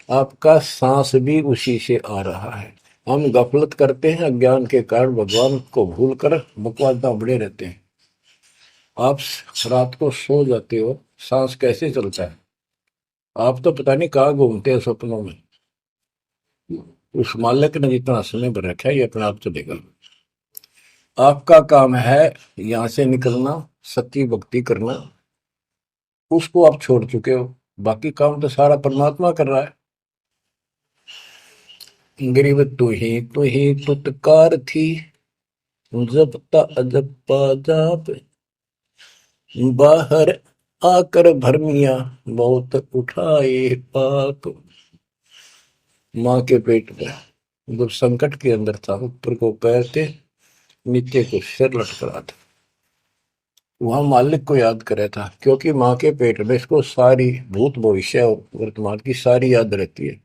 आपका सांस भी उसी से आ रहा है। हम गफलत करते हैं, अज्ञान के कारण भगवान को भूल कर बकवास बड़े रहते हैं। आप रात को सो जाते हो, सांस कैसे चलता है? आप तो पता नहीं कहाँ घूमते हैं सपनों में। उस मालिक ने जितना समय भर रखा है ये अपने आप चलेगा। आपका काम है यहाँ से निकलना, सच्ची भक्ति करना, उसको आप छोड़ चुके हो। बाकी काम तो सारा परमात्मा कर रहा है। गरीब तू ही तुतकार थी, जपता अजपा जाप, बाहर आकर भरमिया बहुत उठाए पाप। माँ के पेट में जब संकट के अंदर था, ऊपर को पैर थे, नीचे को सिर लटक था, वहां मालिक को याद करे था, क्योंकि माँ के पेट में इसको सारी भूत भविष्य और वर्तमान की सारी याद रहती है।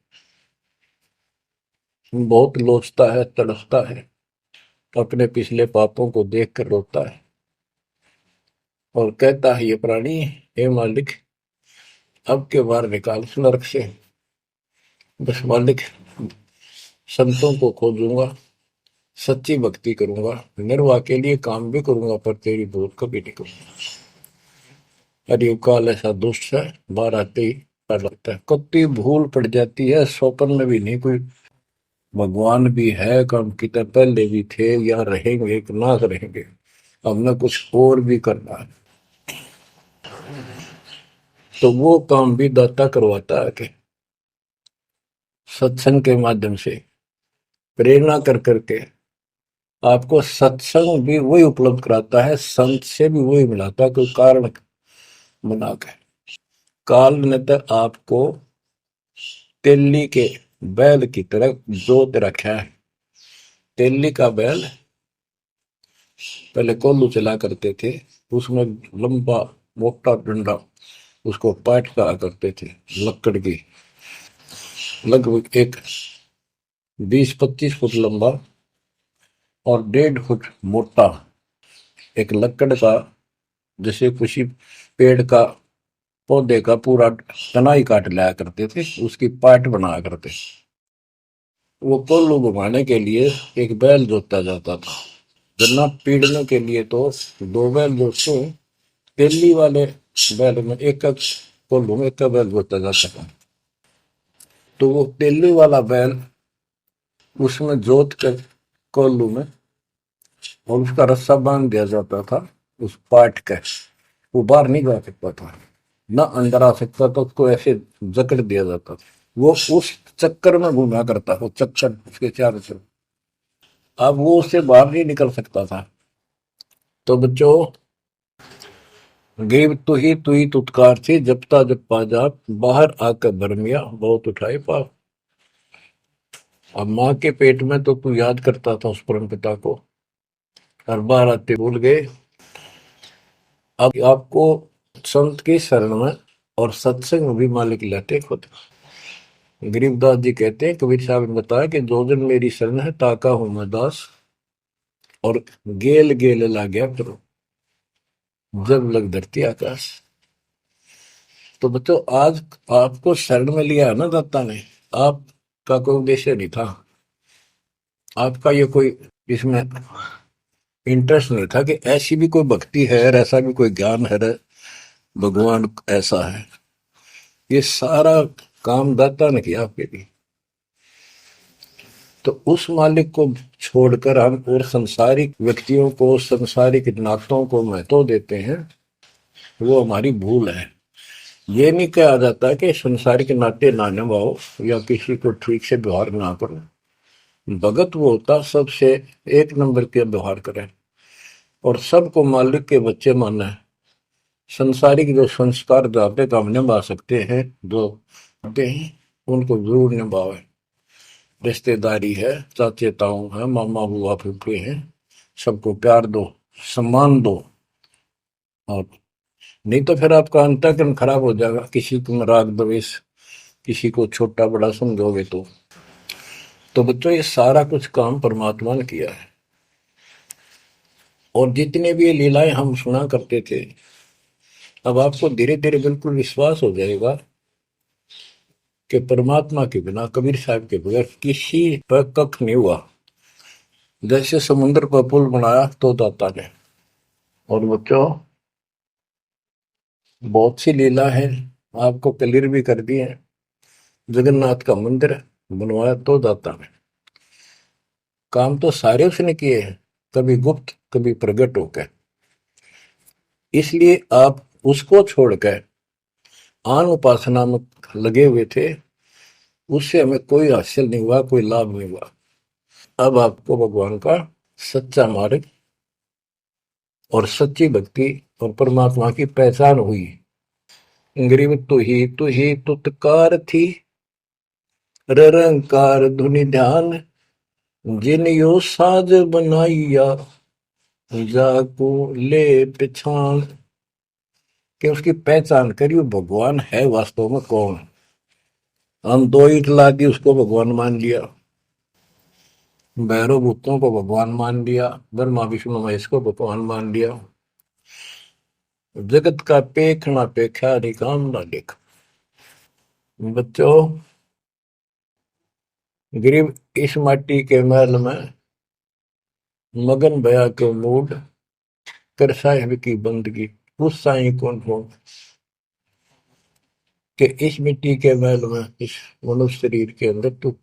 बहुत लोचता है, तड़पता है, अपने पिछले पापों को देख कर रोता है और कहता है ये प्राणी, हे मालिक अब के बार निकाल इस नरक से। बस मालिक, संतों को खोजूंगा, सच्ची भक्ति करूंगा, निर्वाह के लिए काम भी करूंगा, पर तेरी भूल कभी नहीं करूंगा। अरे काल ऐसा दुष्ट है, बाहर आते ही डर लगता है। कत्ती भूल पड़ जाती है, स्वप्न में भी नहीं कोई भगवान भी है, काम कितने पहले भी थे या रहेंगे कि ना रहेंगे, हमने कुछ और भी करना है। तो वो काम भी दाता करवाता है कि सत्संग के माध्यम से प्रेरणा कर करके आपको सत्संग भी वही उपलब्ध कराता है, संत से भी वही मिलाता है, कोई कारण बना के। काल ने तो आपको तेली के बैल की तरह जोत रखा है। तेली का बैल पहले कोल्लू चला करते थे, उसमें लंबा मोटा डंडा, उसको पाट कहा करते थे, लकड़ की, लगभग एक 20-25 फुट लंबा और 1.5 फुट मोटा एक लकड़ का, जैसे किसी पेड़ का पौधे का पूरा तना ही काट लाया करते थे, उसकी पाट बनाया करते। वो कोल्लू घुमाने के लिए एक बैल जोता जाता था। गन्ना पीड़ने के लिए तो 2 बैल जोतते, तेली वाले बैल में एक कोल्लू में एक बैल जोता जाता था। तो वो तेली वाला बैल उसमें जोत कर कोल्लू में, और उसका रस्सा बांध दिया जाता था उस पाट का। वो बाहर नहीं जा सकता था, ना अंदर आ सकता था, उसको ऐसे जकड़ दिया जाता था। वो उस चक्कर में घूमा करता, वो चक्कर उसके चारों तरफ, अब वो उससे बाहर नहीं निकल सकता था। तो बच्चों, गरीब तू ही तुतकार थी, जपता जपा जाप, बाहर आकर भरमिया बहुत उठाए पाप। अब माँ के पेट में तो तू याद करता था उस परम पिता को, हर बार आते भूल गए। अब आपको संत की शरण में और सत्संग में भी मालिक लेते खुद। गरीबदास जी कहते हैं, कबीर साहब ने बताया कि जो जन मेरी शरण है ताका हूं मैं दास, और गेल गेल ला गया करो जब लग धरती आकाश। तो बच्चों, आज आपको शरण में लिया है ना दत्ता ने, आपका कोई उद्देश्य नहीं था, आपका ये कोई इसमें इंटरेस्ट नहीं था कि ऐसी भी कोई भक्ति है और ऐसा भी कोई ज्ञान है, भगवान ऐसा है। ये सारा काम दाता ने किया आपके लिए। तो उस मालिक को छोड़कर हम और संसारिक व्यक्तियों को, संसारिक नातों को महत्व देते हैं, वो हमारी भूल है। ये नहीं कहा जाता कि संसारिक नाते ना निभाओ या किसी को ठीक से व्यवहार ना करो। भगत वो होता सबसे 1 नंबर के व्यवहार करे और सबको मालिक के बच्चे माना है। संसारिक जो संस्कार जाते तो हम निभा सकते हैं, जो आते हैं उनको जरूर निभावे। रिश्तेदारी है, चाचे ताऊ है, मामा बुआ फूफे हैं, सबको प्यार दो, सम्मान दो। और नहीं तो फिर आपका अंतःकरण खराब हो जाएगा, किसी को राग द्वेष, किसी को छोटा बड़ा समझोगे तो बच्चों, ये सारा कुछ काम परमात्मा ने किया है। और जितने भी ये लीलाएं हम सुना करते थे, अब आपको धीरे धीरे बिल्कुल विश्वास हो जाएगा कि परमात्मा के बिना, कबीर साहब के बगैर किसी पर कख नहीं हुआ। जैसे समुद्र पर पुल बनाया तो दाता ने। और बच्चों, बहुत सी लीला है, आपको क्लियर भी कर दी है। जगन्नाथ का मंदिर बनवाया तो दाता ने। काम तो सारे उसने किए हैं, कभी गुप्त कभी प्रकट होकर। इसलिए आप उसको छोड़कर आन उपासना में लगे हुए थे, उससे हमें कोई हासिल नहीं हुआ, कोई लाभ नहीं हुआ। अब आपको भगवान का सच्चा मार्ग और सच्ची भक्ति और परमात्मा की पहचान हुई। गरीब तू ही तुतकार थी, रंकार धुनि ध्यान, जिन यो साज बनाइया, जाको ले पहचान। कि उसकी पहचान करी, वो भगवान है वास्तव में कौन। हम दो ईट ला दी, उसको भगवान मान लिया। भैरव भूतों को भगवान मान लिया, ब्रह्मा विष्णु महेश को भगवान मान लिया। जगत का पेखना पेखा, निकाम ना देखा। बच्चों, गरीब इस माटी के महल में मगन भया के मूड कर साहिब की बंदगी। उस साई कौन हो कि इस मिट्टी के महल में, इस मनुष्य शरीर के अंदर तू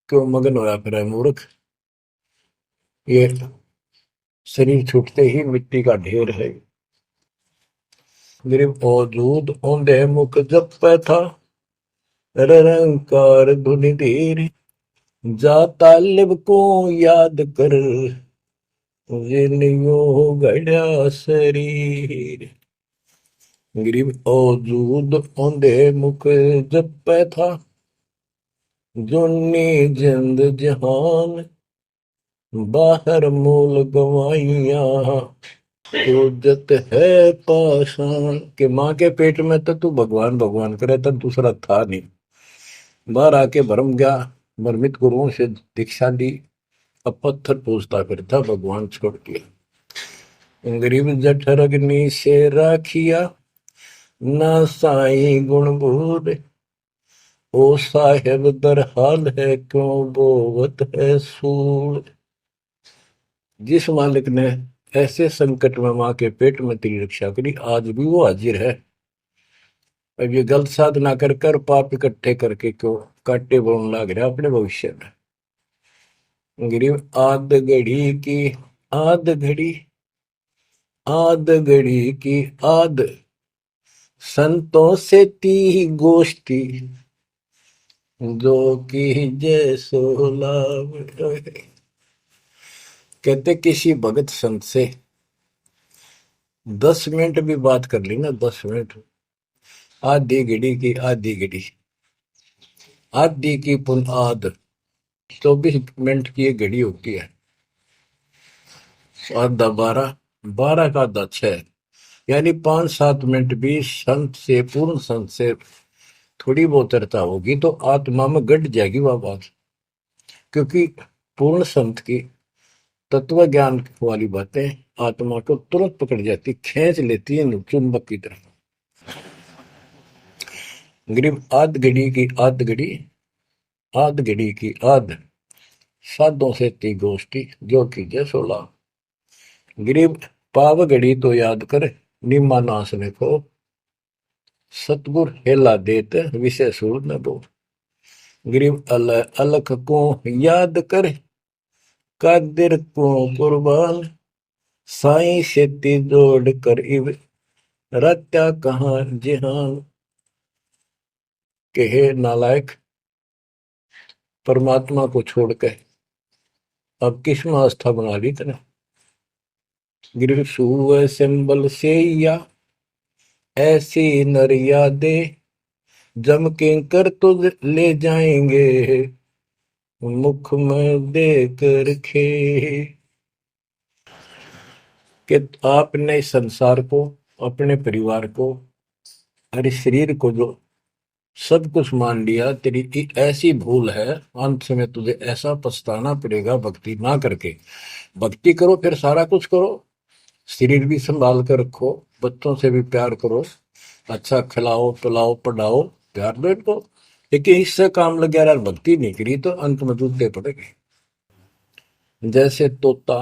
क्यों मगन होया फिर है मूर्ख। ये शरीर छूटते ही मिट्टी का ढेर है। गरीब औजूद औंधे मुख जप पे था, रंकार धुनि धीर, जा तालिब को याद कर, जिन्यो गढ़ा शरीर। गरीब औजूद औंधे मुख जप पे था, जोनी जिंद जहान, बाहर मूल गवाइया, इज्जत है पाषाण। के माँ के पेट में तो तू भगवान भगवान करे, तब दूसरा था नहीं। बाहर आके भरम गया, भ्रमित गुरुओं से दीक्षा ली, अब पत्थर पूछता फिरता भगवान छोड़ के। गरीब जठर अग्नि से राखिया, ना साई गुण बूढ़, ओ साहेब दर हाल है क्यों बोवत है सूल। जिस मालिक ने ऐसे संकट में माँ के पेट में तेरी रक्षा करी, आज भी वो हाजिर है। अब ये गलत साधना कर कर पाप इकट्ठे करके क्यों काटे बोलने लग रहा अपने भविष्य में। गरीब आद घड़ी आद घड़ी की आद, संतों से ती गोष्ठी, जो की जय सो लाभ। कहते किसी भगत संत से 10 मिनट भी बात कर ली ना, 10 मिनट, आधी घड़ी की आधी घड़ी, आधी की पुन आध, 24 मिनट की एक घड़ी होती है। आधा 12, 12 का आधा 6, यानी 5-7 मिनट भी संत से, पूर्ण संत से थोड़ी बहुत चर्चा होगी तो आत्मा में गट जाएगी वह बात। क्योंकि पूर्ण संत की तत्व ज्ञान वाली बातें आत्मा को तुरंत पकड़ जाती, खींच लेती है चुंबक की तरफ। गरीब आध घड़ी की आध घड़ी, आध घड़ी की आध, साधों से ती गोष्ठी, जो कीजिए 16। गरीब पाव घड़ी तो याद कर, निम्मा नासने को, सतगुर हेला देत विषय सूर न दो। गरीब अलख को याद कर, कादिर को कुर्बान, साई सेती जोड़ कर इव, रत्या कहाँ जिहान। के हे नालायक, परमात्मा को छोड़कर अब किस में आस्था बना ली तने। गिर सुअ सिंबल से या ऐसी नरिया दे, जम के कर तुझ ले जाएंगे, मुख में देकर खे। कि आपने संसार को, अपने परिवार को, अरे शरीर को जो सब कुछ मान लिया, तेरी ऐसी भूल है, अंत में तुझे ऐसा पछताना पड़ेगा भक्ति ना करके। भक्ति करो फिर सारा कुछ करो, शरीर भी संभाल कर रखो, बच्चों से भी प्यार करो, अच्छा खिलाओ पिलाओ पढ़ाओ, प्यार दो इनको। लेकिन इससे काम लग गया यार, भक्ति नहीं करी तो अंत में जूते पड़ेंगे। जैसे तोता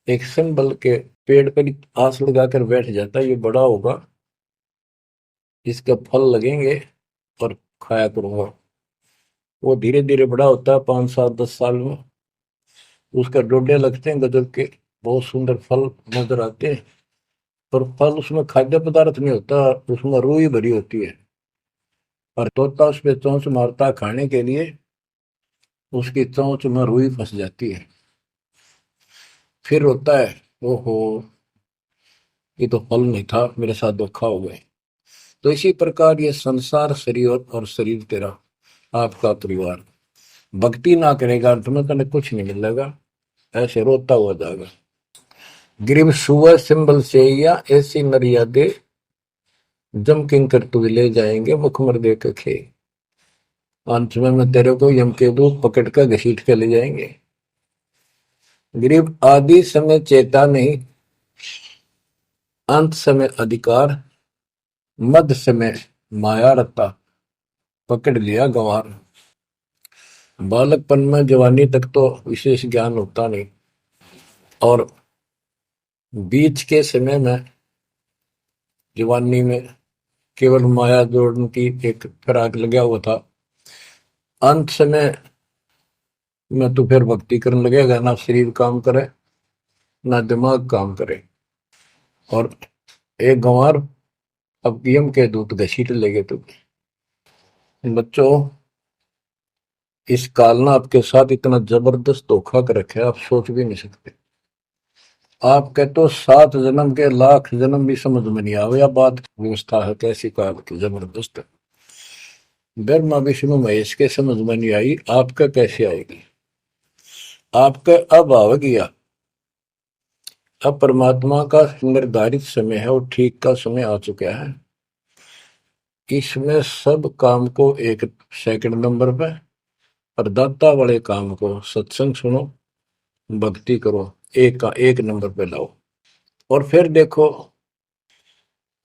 एक संभल के पेड़ पर आस लगाकर बैठ जाता है, ये बड़ा होगा, इसके फल लगेंगे और खाया करूंगा। वो धीरे धीरे बड़ा होता है, 5 7 10 साल में उसका डोडे लगते हैं गजब के, बहुत सुंदर फल नजर आते हैं। पर फल उसमें खाद्य पदार्थ नहीं होता, उसमें रूई भरी होती है। और तोता उस पे चोंच मारता है खाने के लिए, उसकी चोंच में रुई फंस जाती है। फिर होता है, ओहो, ये तो फल नहीं था, मेरे साथ धोखा हो गए। तो इसी प्रकार ये संसार शरीर और शरीर तेरा आपका परिवार, भक्ति ना करेगा तुम्हें कने कुछ नहीं मिलेगा, ऐसे रोता हुआ जाएगा। गिरिव सुअ सिंबल से या ऐसी मर्यादे, जम किंकर तुझ ले जाएंगे मुखमर देख खे। अंत में तेरे को यम के दूत पकड़ कर घसीट के ले जाएंगे। गिरिव आदि समय चेता नहीं, अंत समय अधिकार, मध्य समय माया रता, पकड़ लिया गंवार। बालकपन में जवानी तक तो विशेष ज्ञान होता नहीं, और बीच के समय में जवानी में केवल माया जोड़ने की एक फिराक लगा हुआ था। अंत समय में तो फिर भक्ति करने लगेगा, ना शरीर काम करे ना दिमाग काम करे। और एक गंवार अब यम के दूत घसीट लेंगे। तो बच्चों, इस काल ने आपके साथ इतना जबरदस्त धोखा कर रखा है, आप सोच भी नहीं सकते। आपके तो 7 जन्म के लाख जन्म भी समझ में नहीं आवे, या बात व्यवस्था है कैसी काल की जबरदस्त। ब्रह्मा विष्णु महेश के समझ में नहीं आई, आपका कैसे आएगी। आपका अब आ गया, अब परमात्मा का निर्धारित समय है और ठीक का समय आ चुका है। इसमें सब काम को एक सेकंड नंबर पे, और दाता वाले काम को सत्संग सुनो, भक्ति करो, एक का एक नंबर पे लाओ। और फिर देखो,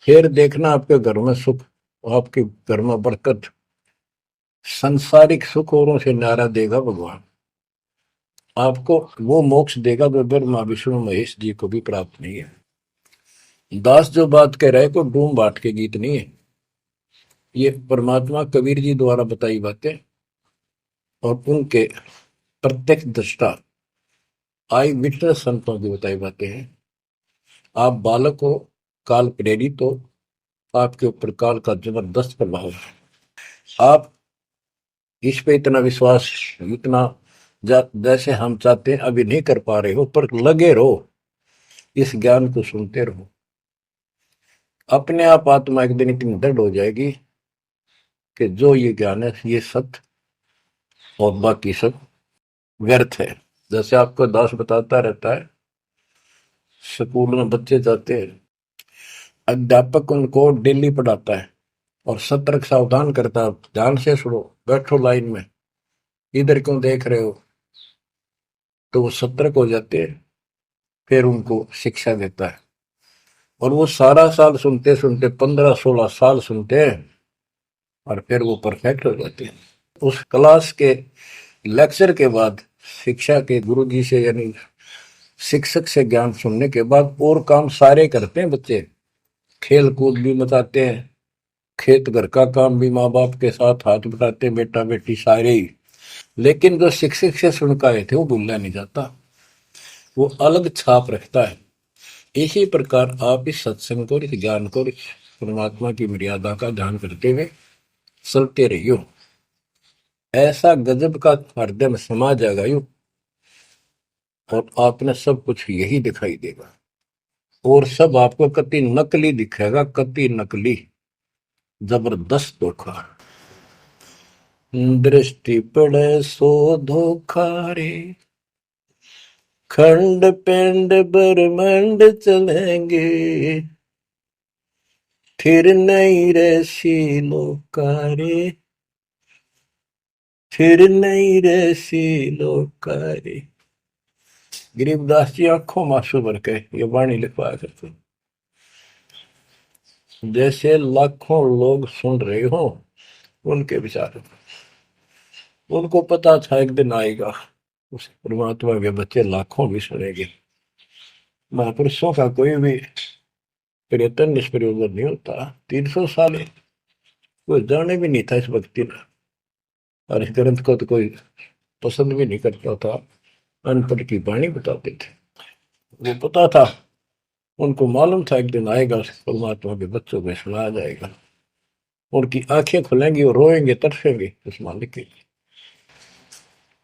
फिर देखना आपके घर में सुख, आपके घर में बरकत, संसारिक सुख औरों से नारा देगा भगवान। आपको वो मोक्ष देगा जो ब्रह्मा विष्णु महेश जी को भी प्राप्त नहीं है। दास जो बात कह रहे को डूम बाट के गीत नहीं है, ये परमात्मा कबीर जी द्वारा बताई बातें और उनके प्रत्यक्ष दृष्टा आई विटनेस संतों की बताई बातें हैं। आप बालक हो, काल प्रेरित हो, आपके ऊपर काल का जबरदस्त प्रभाव है। आप इस पे इतना विश्वास, इतना जैसे हम चाहते हैं अभी नहीं कर पा रहे हो, पर लगे रहो, इस ज्ञान को सुनते रहो। अपने आप आत्मा एक दिन इतनी दृढ़ हो जाएगी कि जो ये ज्ञान है ये सत्य और बाकी सब व्यर्थ है। जैसे आपको दास बताता रहता है, स्कूल में बच्चे जाते हैं, अध्यापक उनको डेली पढ़ाता है और सतर्क सावधान करता है, ध्यान से सुनो, बैठो लाइन में, इधर क्यों देख रहे हो। तो वो सतर्क हो जाते हैं, फिर उनको शिक्षा देता है। और वो सारा साल सुनते सुनते 15 16 साल सुनते हैं, और फिर वो परफेक्ट हो जाते हैं। उस क्लास के लेक्चर के बाद, शिक्षा के गुरु जी से यानी शिक्षक से ज्ञान सुनने के बाद और काम सारे करते हैं बच्चे, खेल कूद भी मचाते हैं, खेत घर का काम भी माँ बाप के साथ हाथ बटाते हैं, बेटा बेटी सारे ही। लेकिन जो शिक्षक से सुन के आए थे वो भूलना नहीं जाता, वो अलग छाप रखता है। इसी प्रकार आप इस सत्संग को, इस ज्ञान को, इस परमात्मा की मर्यादा का ध्यान करते हुए चलते रहियो। ऐसा गजब का हृदय में समा जाएगा यू, और आपने सब कुछ यही दिखाई देगा, और सब आपको कति नकली दिखेगा, कति नकली, जबरदस्त धोखा। दृष्टि पड़े सो धोखा रे, खंड पिंड ब्रह्मांड चलेंगे, फिर नहीं रसी लोकारे, फिर नहीं रसी लोकारे। गरीबदास जी आंखों में आंसू भर के ये वाणी लिखवाया करते, जैसे लाखों लोग सुन रहे हो उनके विचार। उनको पता था एक दिन आएगा उस परमात्मा के बच्चे लाखों भी सुनेंगे। महापुरुषों का कोई भी प्रयत्न निष्प्रयोजन नहीं होता। 300 साल कोई जाने भी नहीं था इस भक्ति में, और इस ग्रंथ को तो कोई पसंद भी नहीं करता था। अनपढ़ की वाणी बताते थे, वो पता था, उनको मालूम था एक दिन आएगा परमात्मा के बच्चों में सुनाया जाएगा। उनकी आंखें खुलेंगी और रोएंगे तरसेंगे उस मालिक के लिए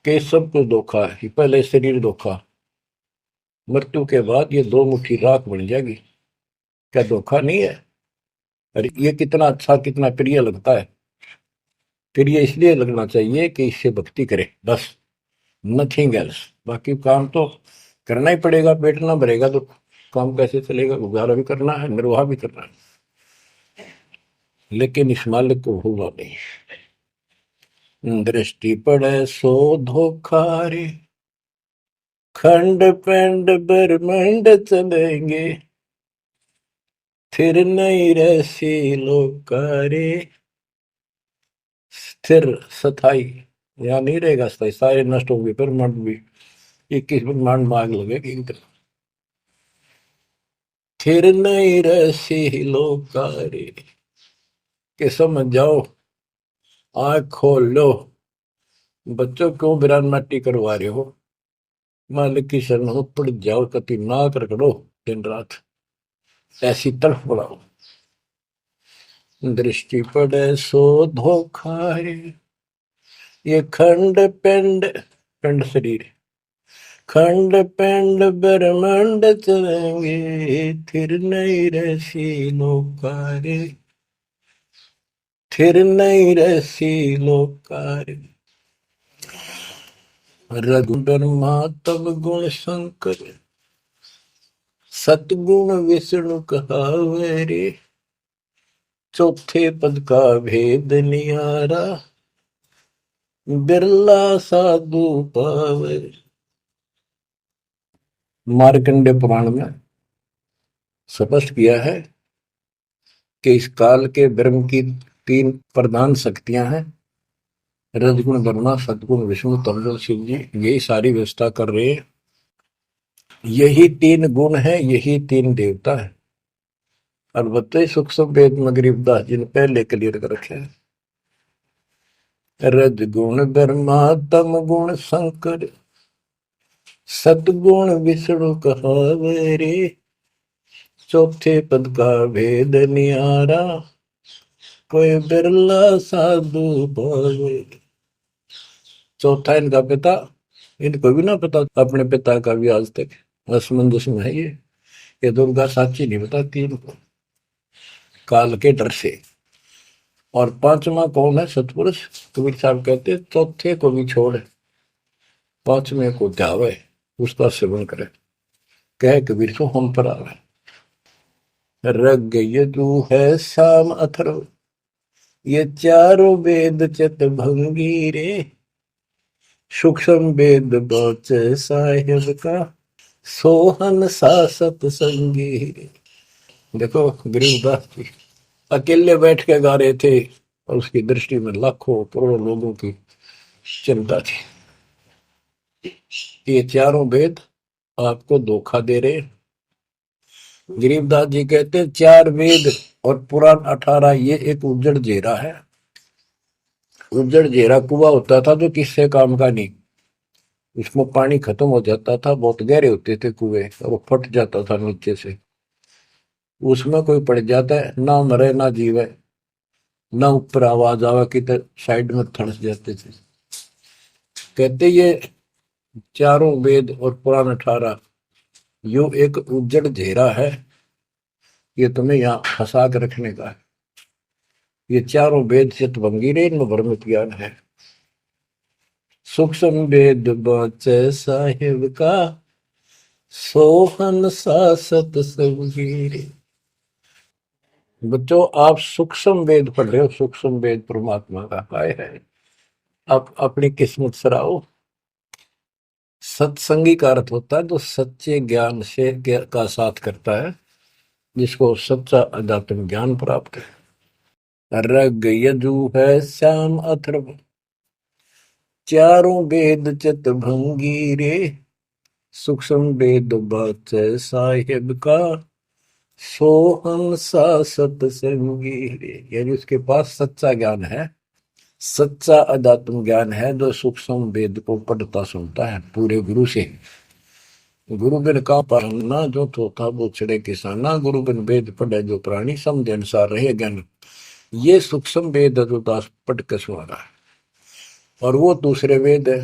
कि सब कुछ धोखा है। पहले शरीर धोखा, मृत्यु के बाद ये दो मुट्ठी राख बन जाएगी। क्या धोखा नहीं है? अरे ये कितना अच्छा कितना प्रिय लगता है। प्रिय इसलिए लगना चाहिए कि इससे भक्ति करे, बस, नथिंग एल्स। बाकी काम तो करना ही पड़ेगा, पेट ना भरेगा तो काम कैसे चलेगा? गुजारा भी करना है, निर्वाह भी करना है, लेकिन इस मालिक को भूलना नहीं। दृष्टि पड़े सो धोखा रे, खंड पिंड ब्रह्मंड चलेंगे, फिर नहीं रहसी लोकारे। स्थिर स्थाई यहाँ नहीं रहेगा, स्थाई सारे नष्ट होंगे, ब्रह्मांड भी 21 ब्रह्मांड में आग लगेगी। फिर नहीं रहसी लोकारे के समझ जाओ, आँख खोल लो। बच्चों क्यों बिरान माटी करवा रहे हो? मालिक की शरण हो, पड़ जाओ, कति नाक रगड़ो दिन रात, ऐसी तरफ बढ़ाओ। दृष्टि पड़े सो धोखा रे, ये खंड पिंड, पिंड शरीर, खंड पिंड ब्रह्मांड चलेंगे, फिर नहीं रहसी लोकारे, फिर नहीं रहसी लोकारे। रघु ब्रह्मा तब गुण शंकर, सतगुण विष्णु कहावे रे, चौथे पद का भेद निहारा, बिरला साधु पावे। मार्कंडे पुराण में स्पष्ट किया है कि इस काल के ब्रह्म की 3 प्रधान शक्तियां हैं, रजगुण ब्रह्मा, सदगुण विष्णु, तमगुण शिव जी। यही सारी व्यवस्था कर रहे हैं। यही 3 गुण है, यही 3 देवता है। और बताइए सूक्ष्म वेद में गरीबदास जी ने पहले क्लियर कर रखे हैं, रजगुण ब्रह्मा तम गुण शंकर, सदगुण विष्णु कहावे रे, चौथे पद का भेद निहारा, कोई बिरला साधु पावे। चौथा इनका पिता, इनको भी ना पता अपने पिता का भी आज तक असमंजस में है। ये दुर्गा साची नहीं बताती इनको, काल के डर से। और 5वां कौन है? सतपुरुष। कबीर साहब कहते चौथे को भी छोड़, 5वें को ध्यावे, उसका सेवन करे। कह कबीर सो हम पर आवे। रग यजु है शाम अथर्व, ये चारों वेद चित भंगी रे, सूक्ष्म वेद बौच साहिब का, सोहन सासत संगी रे। देखो गरीबदास जी अकेले बैठ के गा रहे थे, और उसकी दृष्टि में लाखों करोड़ों लोगों की चिंता थी। ये चारों वेद आपको धोखा दे रहे। गरीबदास जी कहते 4 वेद और पुराण 18, ये एक उज्जड़ जेरा है। उज्जड़ जेरा कुआं होता था जो किससे काम का नहीं, इसमें पानी खत्म हो जाता था, बहुत गहरे होते थे कुएं, और वो फट जाता था नीचे से। उसमें कोई पड़ जाता है, ना मरे ना जीवे, ना ऊपर आवाज आवा कि साइड में थड़स जाते थे। कहते ये चारों वेद और पुराण 18 यो एक उज्जड़ घेरा है, ये तुम्हें यहाँ फंसा कर रखने का है। ये चारों वेद चित भंगीरे, इनमें भ्रमित ज्ञान है। सूक्ष्म वेद बचे साहिब का, सोहन सासत सबगीरे। बच्चों आप सूक्ष्म वेद पढ़ रहे हो, सूक्ष्म वेद परमात्मा का काय है। आप अपनी किस्मत सराओ, सत्संगी का अर्थ होता है जो सच्चे ज्ञान से का साथ करता है, जिसको सच्चा अध्यात्म ज्ञान प्राप्त है। रग यजु है श्याम अथर्व, चारों वेद चित भंगी रे, सूक्ष्म वेद बात साहिब का, सोहन सा सत्संगी रे। यानी उसके पास सच्चा ज्ञान है, सच्चा अध्यात्म ज्ञान है, जो सूक्ष्म वेद को पढ़ता सुनता है पूरे गुरु से। गुरु बिन का पाना जो थोथा वो छड़े किसाना, गुरु बिन वेद पढ़े जो प्राणी, समझ अनुसार रहे ज्ञान। ये सूक्ष्म वेद जो दास पढ़ के सुना रहा है, और वो दूसरे वेद है।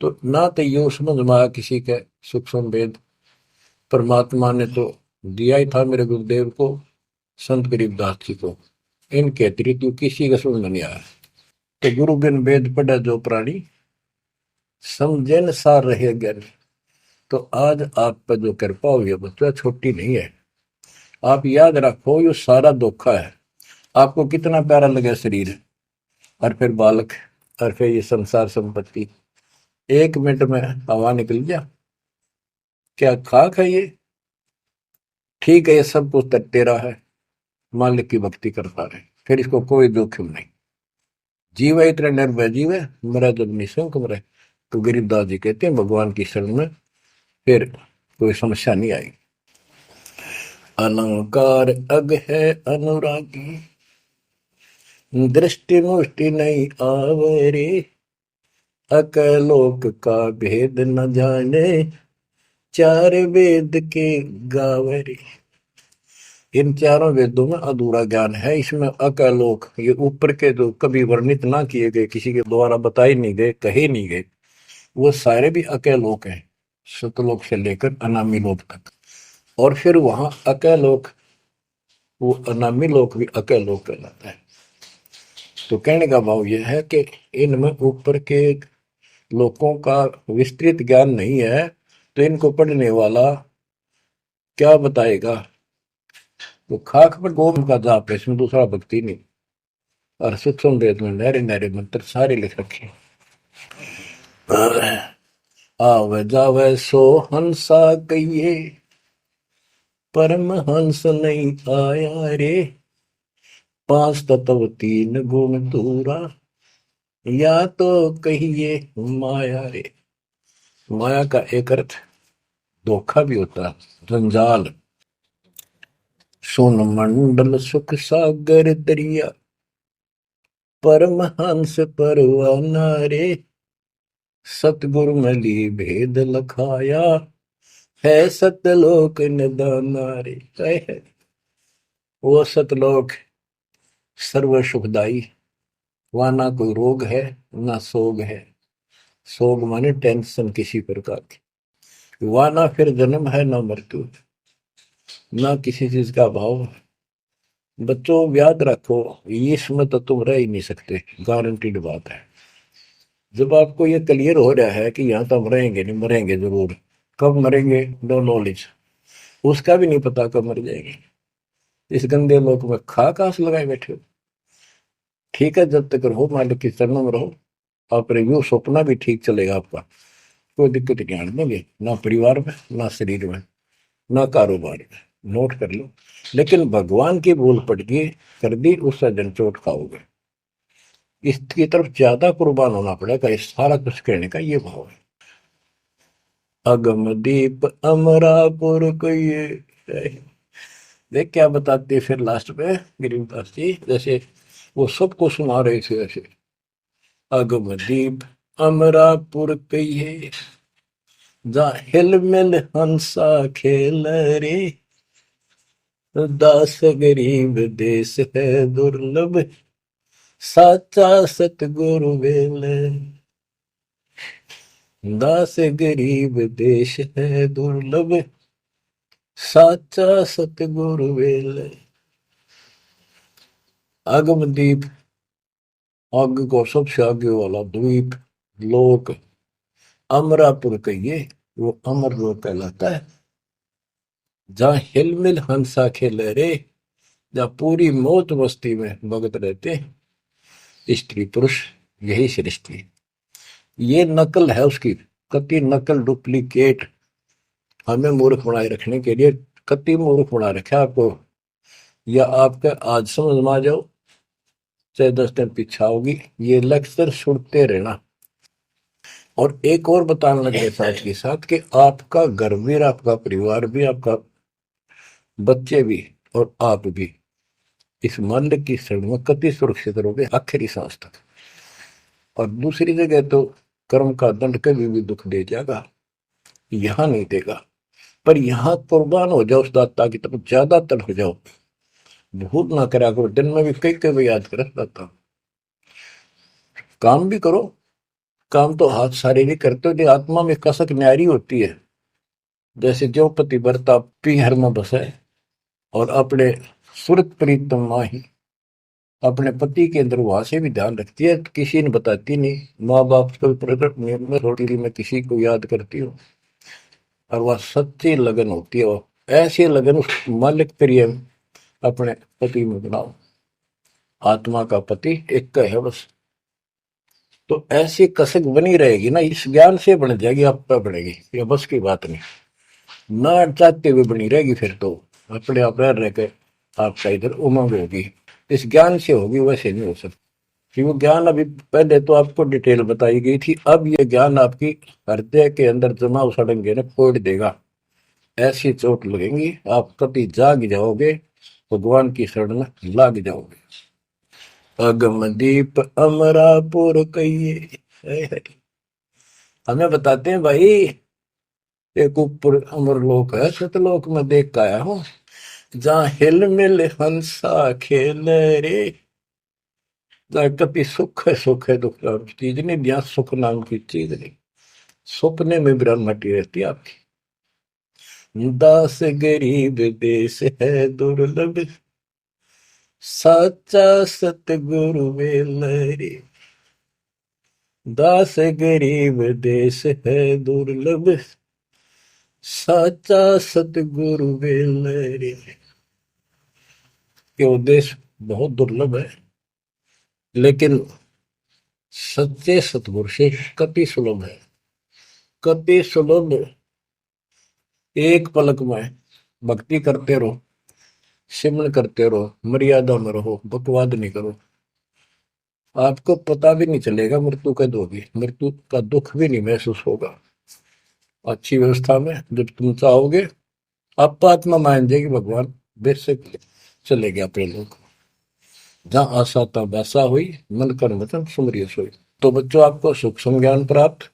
तो ना तो ये समझ में आया किसी के सूक्ष्म वेद, परमात्मा ने तो दिया ही था मेरे गुरुदेव को, संत गरीबदास जी को, इनके अतिरिक्त किसी का समझ में नहीं आया। तो गुरु बिन वेद पढ़े जो प्राणी, समझे न सार रहे ज्ञान। तो आज आप पर जो कृपा हुई है बच्चा, छोटी नहीं है। आप याद रखो ये सारा धोखा है। आपको कितना प्यारा लगे शरीर, और फिर बालक, और फिर ये संसार संपत्ति, 1 मिनट में हवा निकल गया। क्या खाक है ये? ठीक है, ये सब कुछ तेरा है, मालिक की भक्ति करता रहे, फिर इसको कोई जोखिम नहीं। जीव है इतने निर्भय जीव है, मरा जब निशंक मरे। तो गरीबदास जी कहते हैं भगवान की शरण में फिर कोई समस्या नहीं आई। अलंकार अग है अनुरागी, दृष्टि मुष्टि नहीं आवरे, अकलोक का भेद न जाने, चार वेद के गावरे। इन चारों वेदों में अधूरा ज्ञान है, इसमें अकलोक, ये ऊपर के जो कभी वर्णित ना किए गए, किसी के द्वारा बताए नहीं गए, कहे नहीं गए, वो सारे भी अकलोक हैं, सतलोक से लेकर अनामी लोक तक। और फिर वहां अकलोक, वो अनामी लोक भी अकलोक कहलाता है। तो कहने का भाव यह है कि इनमें ऊपर के लोगों का विस्तृत ज्ञान नहीं है, तो इनको पढ़ने वाला क्या बताएगा? तो खाक पर गोम का जाप है, इसमें दूसरा भक्ति नहीं। और सूक्ष्म वेद में नहरे नहरे मंत्र सारे लिख रखे। आवे जावे सो हंसा कहिए, परम हंस नहीं आया रे, 5 तत्व 3 गुण दूरा, या तो कहिए माया रे। माया का एक अर्थ धोखा भी होता है, जंजाल। सुन मंडल सुख सागर दरिया, परमहंस परवाना रे, सतगुरु मली भेद लखाया, है सतलोक निदाना रे। है वो सतलोक सर्व सुखदाई, वहां ना कोई रोग है ना सोग है। सोग माने टेंशन किसी प्रकार की, वहां ना फिर जन्म है ना मृत्यु, ना किसी चीज का अभाव। बच्चों याद रखो, इसमें तो तुम रह ही नहीं सकते, गारंटीड बात है। जब आपको ये क्लियर हो रहा है कि यहाँ तो हम रहेंगे नहीं, मरेंगे जरूर, कब मरेंगे नो नॉलेज, उसका भी नहीं पता कब मर जाएंगे, इस गंदे लोक में खा कास लगाए बैठे हो। ठीक है, जब तक रहो मालिक की चरणों में रहो, आप रिव्यू सपना भी ठीक चलेगा आपका, कोई दिक्कत नहीं आने देंगे, ना परिवार में ना शरीर में ना कारोबार में, नोट कर लो। लेकिन भगवान की भूल पड़ गई, कर दी, उससे जनचोट खाओगे। इसकी तरफ ज्यादा कुर्बान होना पड़ेगा, इस सारा कुछ कहने का ये भाव है। अगम दीप अमरापुर को ये देख क्या बताते फिर लास्ट में गरीबदास जी, जैसे वो सबको सुना रहे थे ऐसे। अगम दीप अमरापुर कहिए, जा हिल मिल हंसा खेल रे, दास गरीब देश है दुर्लभ, साचा सतगुरु वेल। दास गरीब देश है दुर्लभ, साचा सतगुरु वेल। आगमदीप, आग को सबसे आगे वाला द्वीप, लोक, अमरापुर कहिए, वो अमर लोक कहलाता है। जहां हिलमिल हंसा खेले रे, जहां पूरी मौत मस्ती में भगत रहते, स्त्री पुरुष यही सृष्टि, ये नकल है उसकी, कति नकल डुप्लीकेट हमें मूर्ख बनाए रखने के लिए कति मूर्ख बना रखा आपको। या आपके आज समझ में आ जाओ चाहे 10 दिन पीछा होगी, ये लेक्चर सुनते रहना। और एक और बताने लगे साथ के साथ कि आपका घर भी, आपका परिवार भी, आपका बच्चे भी और आप भी इस मंद की शरण में कति सुरक्षित रहोगे आखिरी सांस तक। और दूसरी जगह तो कर्म का दंड कभी भी दुख दे जाएगा, यहां नहीं देगा। पर यहां कुर्बान हो जाओ उस दाता की तरफ, ज्यादातर हो जाओ, भूल ना करा करो। दिन में भी कई कई याद कर दाता। काम भी करो, काम तो हाथ शारीरिक करते हो, आत्मा में कसक न्यारी होती है। जैसे जो पतिव्रता पीहर में बसे और अपने सुरत प्रीतम माही अपने पति के अंदर वहां से भी ध्यान रखती है, किसी ने बताती नहीं। माँ बाप को प्रकट नियम में थोड़ी मैं किसी को याद करती हूँ, और वह सच्ची लगन होती है। वो ऐसी लगन उस मालिक प्रिय अपने पति में बनाओ। आत्मा का पति एक का है बस। तो ऐसी कसक बनी रहेगी ना, इस ज्ञान से बन जाएगी, आप पे बढ़ेगी, ये बस की बात नहीं। ना चाहते हुए बनी रहेगी, फिर तो अपने आप रह के आपका इधर उमंग होगी। इस ज्ञान से होगी, वैसे नहीं हो सकती। कि वो ज्ञान अभी पहले तो आपको डिटेल बताई गई थी, अब ये ज्ञान आपकी हृदय के अंदर जमा उछाड़ेंगे ना, फोड़ देगा। ऐसी चोट लगेंगी, आप कभी जाग जाओगे, भगवान की शरण में लाग जाओगे। अगमदीप अमरापुर कहिए, हमें बताते हैं भाई, एक ऊपर अमरलोक है, सतलोक में देख के आया हूं, जहां हिल मिल हंसा खेल रे। कभी सुख है दुख नाम की चीज नहीं, यहाँ सुख नाम की चीज नहीं। सपने में ब्रह्मटी रहती है आपकी। दास गरीब देश है दुर्लभ, साचा सतगुरु वेलरी। दास गरीब देश है दुर्लभ, साचा सतगुरु वेलरी। ये देश बहुत दुर्लभ है, लेकिन सच्चे सतगुरु से कति सुलभ है, कति सुलभ। एक पलक में भक्ति करते रहो, सिमरन करते रहो, मर्यादा में रहो, बकवाद नहीं करो, आपको पता भी नहीं चलेगा मृत्यु कब होगी, मृत्यु का दुख भी नहीं महसूस होगा। अच्छी व्यवस्था में जब तुम चाहोगे, आप आत्मा मान जाएगी, भगवान बेशक चले गया अपने लोग। जहां आशा था वैसा हुई, मन कर वचन सुमरिय सोई। तो बच्चों, आपको सूक्ष्म ज्ञान प्राप्त,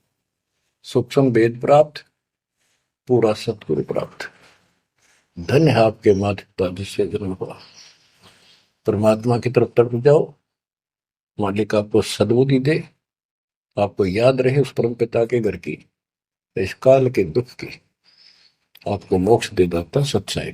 सूक्ष्म वेद प्राप्त, पूरा सतगुरु प्राप्त। धन्य है आपके माता पिता जिससे जन्म हुआ। परमात्मा की तरफ तड़प जाओ, मालिक आपको सद्बुद्धि दे, आपको याद रहे उस परम पिता के घर की, इस काल के दुख की, आपको मोक्ष दे दाता सच्चाई।